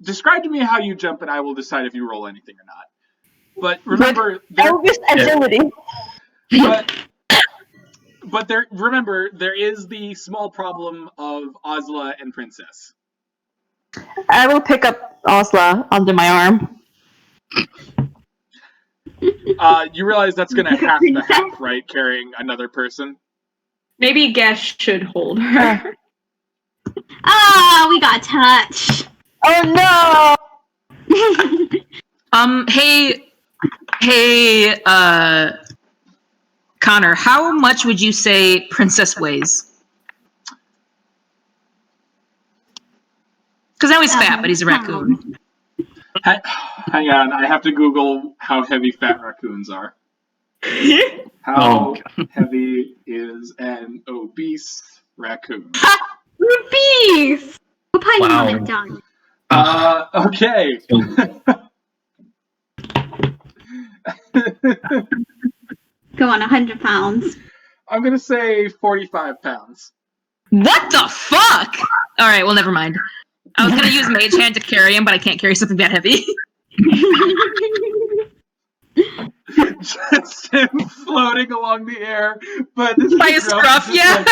S1: Describe to me how you jump, and I will decide if you roll anything or not. But remember,
S6: Elvis agility.
S1: but remember, there is the small problem of Ozla and Princess.
S6: I will pick up Ozla under my arm.
S1: You realize that's going to have to half, right? Carrying another person.
S7: Maybe Gesh should hold her.
S5: Ah, we got touch.
S6: Oh no!
S3: Hey, Connor, how much would you say Princess weighs? Because now he's fat, but he's a raccoon.
S1: Hang on, I have to Google how heavy fat raccoons are. How heavy is an obese raccoon?
S5: Rubies. We'll put you on
S4: Wow.
S5: it, John.
S1: Okay.
S5: Go on, 100 pounds.
S1: I'm gonna say 45 pounds.
S3: What the fuck? All right, well, never mind. I was gonna use Mage Hand to carry him, but I can't carry something that heavy.
S1: Just him floating along the air, but this
S3: By a scruff, yeah.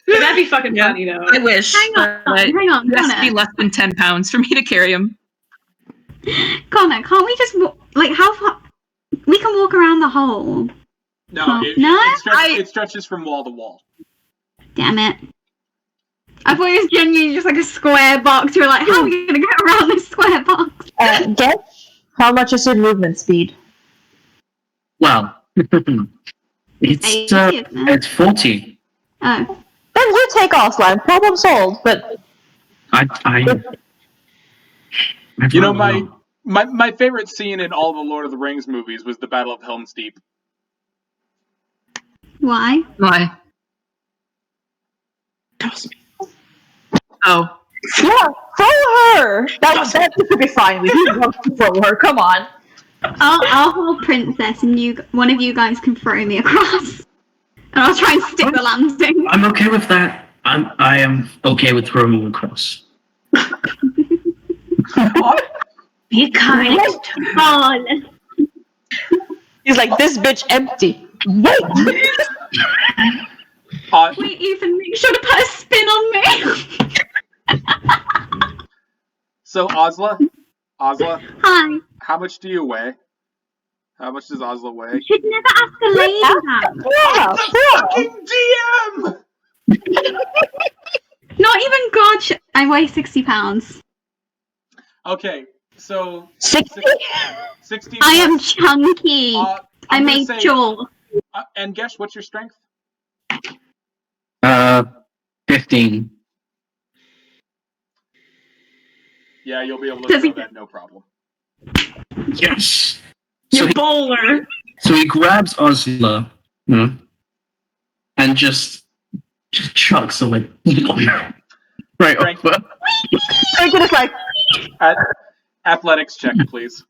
S7: That'd be fucking funny, though.
S3: I wish.
S5: Hang on,
S3: but
S5: hang on,
S3: it has to be
S5: Connor.
S3: less than 10 pounds for me to carry him.
S5: Connor, can't we just like how far? We can walk around the hole.
S1: No,
S5: No?
S1: it stretches from wall to wall.
S5: Damn it. I thought it was genuinely just like a square box. We're like, how are we gonna get around this square box?
S6: Gesh, how much is your movement speed?
S4: Well, it's 40.
S5: Oh.
S6: Then you take Ozla. Problem solved. But
S1: You know, my favorite scene in all the Lord of the Rings movies was the Battle of Helm's Deep.
S5: Why?
S3: Why? Oh.
S6: yeah, throw her. That would be fine. We do want to throw her. Come on.
S5: I'll hold Princess, and one of you guys can throw me across, and I'll try and stick the landing.
S4: I'm okay with that. I am okay with throwing you across.
S7: Be kind.
S5: Ball.
S6: He's like, this bitch empty. Wait.
S5: Wait, Ethan, make sure to put a spin on me.
S1: So Ozla,
S5: Hi.
S1: how much do you weigh? How much does Ozla weigh?
S5: You should never ask a lady that.
S6: Yeah.
S1: Fucking DM!
S5: Not even God. I weigh 60 pounds.
S1: Okay, So
S6: 60?
S1: 60.
S5: I am chunky. I made sure.
S1: And Gesh, what's your strength?
S4: 15.
S1: Yeah, you'll be able to throw that, no problem.
S4: Yes.
S7: You bowler.
S4: So he grabs Ozla, and just chucks away. Right
S1: Frank.
S4: over.
S6: Fenkin is like,
S1: Athletics check, please.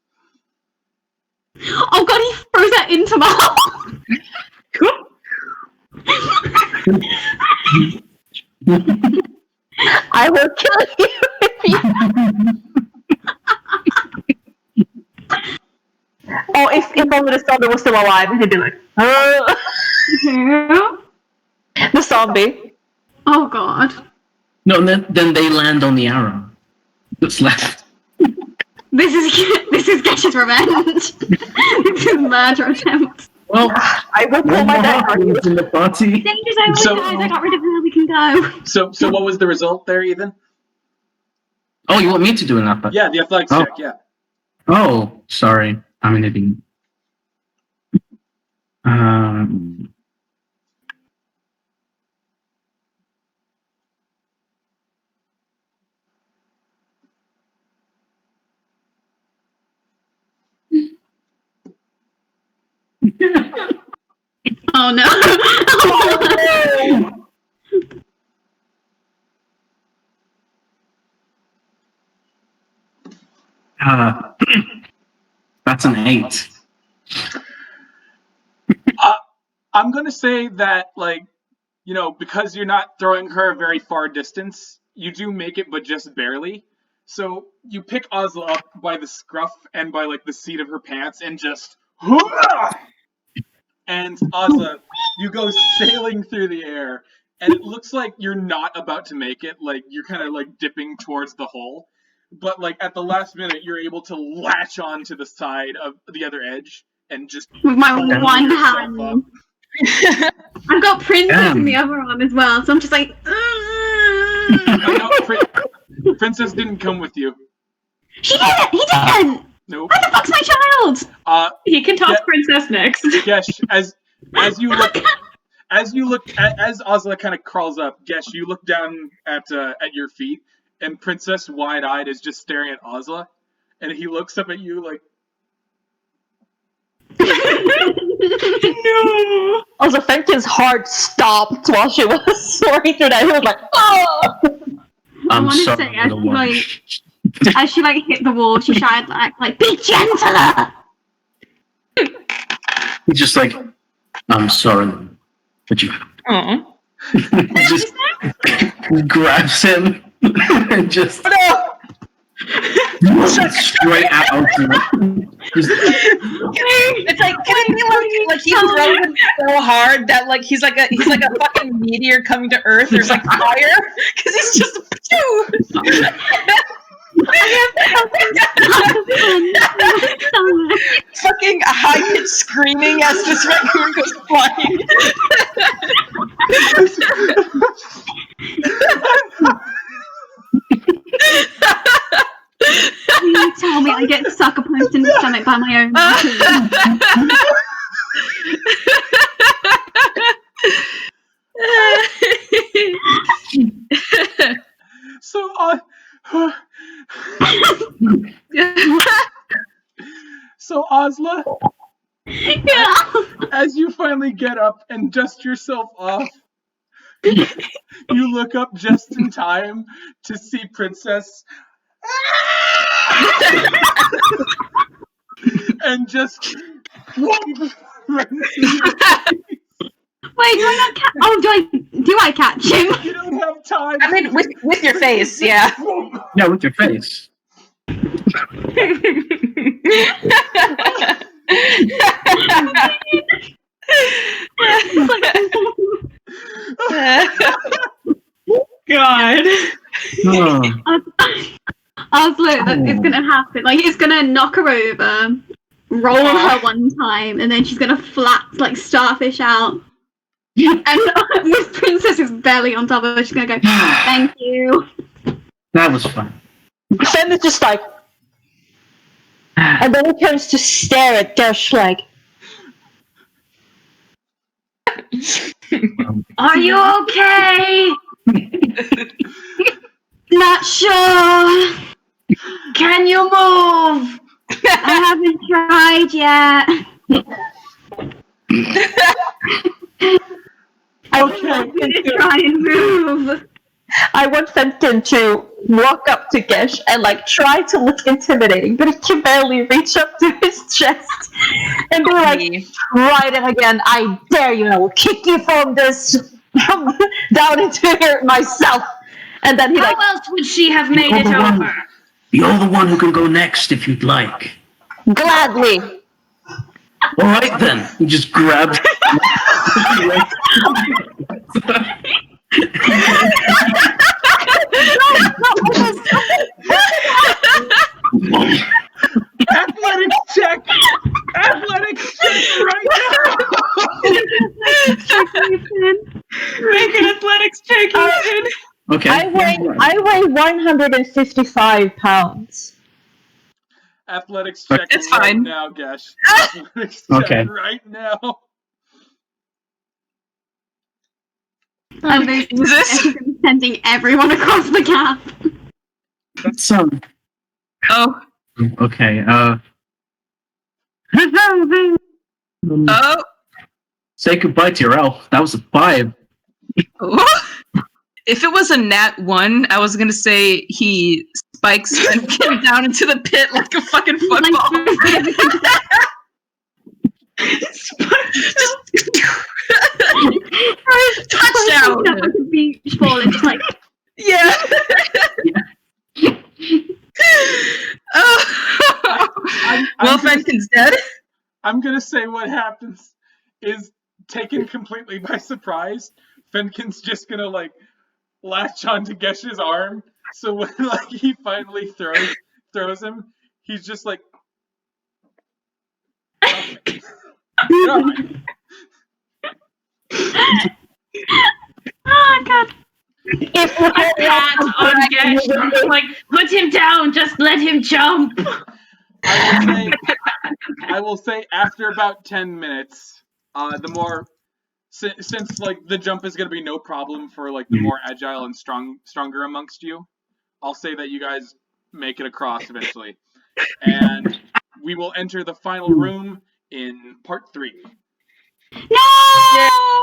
S5: Oh god, he throws that into my
S6: I will kill you if you... Oh, if only the zombie was still alive, he'd be like, the zombie.
S5: Oh god.
S4: No, then they land on the arrow that's left.
S5: This is Gesh's revenge. This is murder attempt.
S4: Well,
S6: I will pull my dagger.
S4: in the party.
S5: Danger's over, guys. I got rid of him. We can go.
S1: So what was the result there, Ethan?
S4: Oh, you want me to do an athletics?
S1: Yeah, the athletics check. Yeah.
S4: Oh, sorry. I'm an idiot.
S5: Oh no.
S4: That's an 8.
S1: I'm gonna say that, because you're not throwing her a very far distance, you do make it, but just barely. So you pick Ozla up by the scruff and by the seat of her pants and just, and Ozla, you go sailing through the air, and it looks like you're not about to make it. You're kind of dipping towards the hole, but at the last minute, you're able to latch onto the side of the other edge and just
S5: with my one hand.
S1: Up.
S5: I've got Princess in the other arm as well, so I'm just like.
S1: Princess didn't come with you.
S5: She didn't. He didn't.
S1: Nope.
S5: Where the fuck's my child?
S7: He can toss Princess next.
S1: Gesh, as you look, as Ozla kind of crawls up, Gesh, you look down at your feet, and Princess, wide-eyed, is just staring at Ozla, and he looks up at you like.
S7: No.
S6: Also, Fenkin's heart stopped while she was soaring through that. He was like, oh!
S5: I want to say, as she hit the wall, she shouted be gentler!
S4: He's just like, I'm sorry, but you have to. He just grabs him and just straight out onto him.
S3: It's can it be he's throwing so hard that he's like a fucking meteor coming to Earth. There's fire because he's just fucking a high pitched screaming as this raccoon goes flying.
S5: You tell me I get sucker punched in the stomach by my own
S1: So Ozla, as you finally get up and dust yourself off, you look up just in time to see Princess and just right into your face.
S5: Wait, do I not catch? Oh, do I catch him?
S1: You don't have time.
S3: I mean, with your face, yeah.
S4: Yeah, with your face.
S7: God.
S5: Ozla, it's gonna happen. It's gonna knock her over, roll her one time, and then she's gonna starfish out. And with Princess's belly on top of her, she's gonna go, thank you.
S4: That was fun.
S6: Fen is just And then he turns to stare at Gesh like,
S2: Are you okay?
S5: Not sure.
S2: Can you move?
S5: I haven't tried yet. Try and move.
S6: I want Fenkin to walk up to Gesh and like try to look intimidating, but he can barely reach up to his chest. And be like, try it again. I dare you, and I will kick you from this down into here myself. And then he
S2: How else would she have made it over?
S4: You're the one who can go next if you'd like.
S6: gladly.
S4: All right then. He just grabs.
S1: Athletics check! Athletics check right now!
S7: Make an athletics check, Ethan.
S4: Okay.
S6: I weigh 155 pounds.
S1: Athletics check
S3: It's
S1: right
S3: fine.
S1: now, Gesh. Athletics check
S4: Okay.
S1: right now.
S5: I'm basically sending everyone across the gap.
S4: That's
S3: Oh.
S4: Okay.
S3: Oh.
S4: Say goodbye to your elf. That was a 5.
S3: If it was a nat 1, I was gonna say he spikes Fenkin down into the pit like a fucking football. Touchdown!
S5: Like a beach ball, it's like
S3: Yeah. Oh. Well, Fenkin's dead.
S1: I'm gonna say what happens is taken completely by surprise. Fenkin's just gonna like latch onto Gesh's arm, so when like he finally throws him, he's just like, okay.
S5: oh god.
S6: If you
S2: A pat on Gesh, like, put him down, just let him jump.
S1: I will say after about 10 minutes, the more since like the jump is gonna be no problem for like the more agile and stronger amongst you, I'll say that you guys make it across eventually, and we will enter the final room in part 3.
S5: No!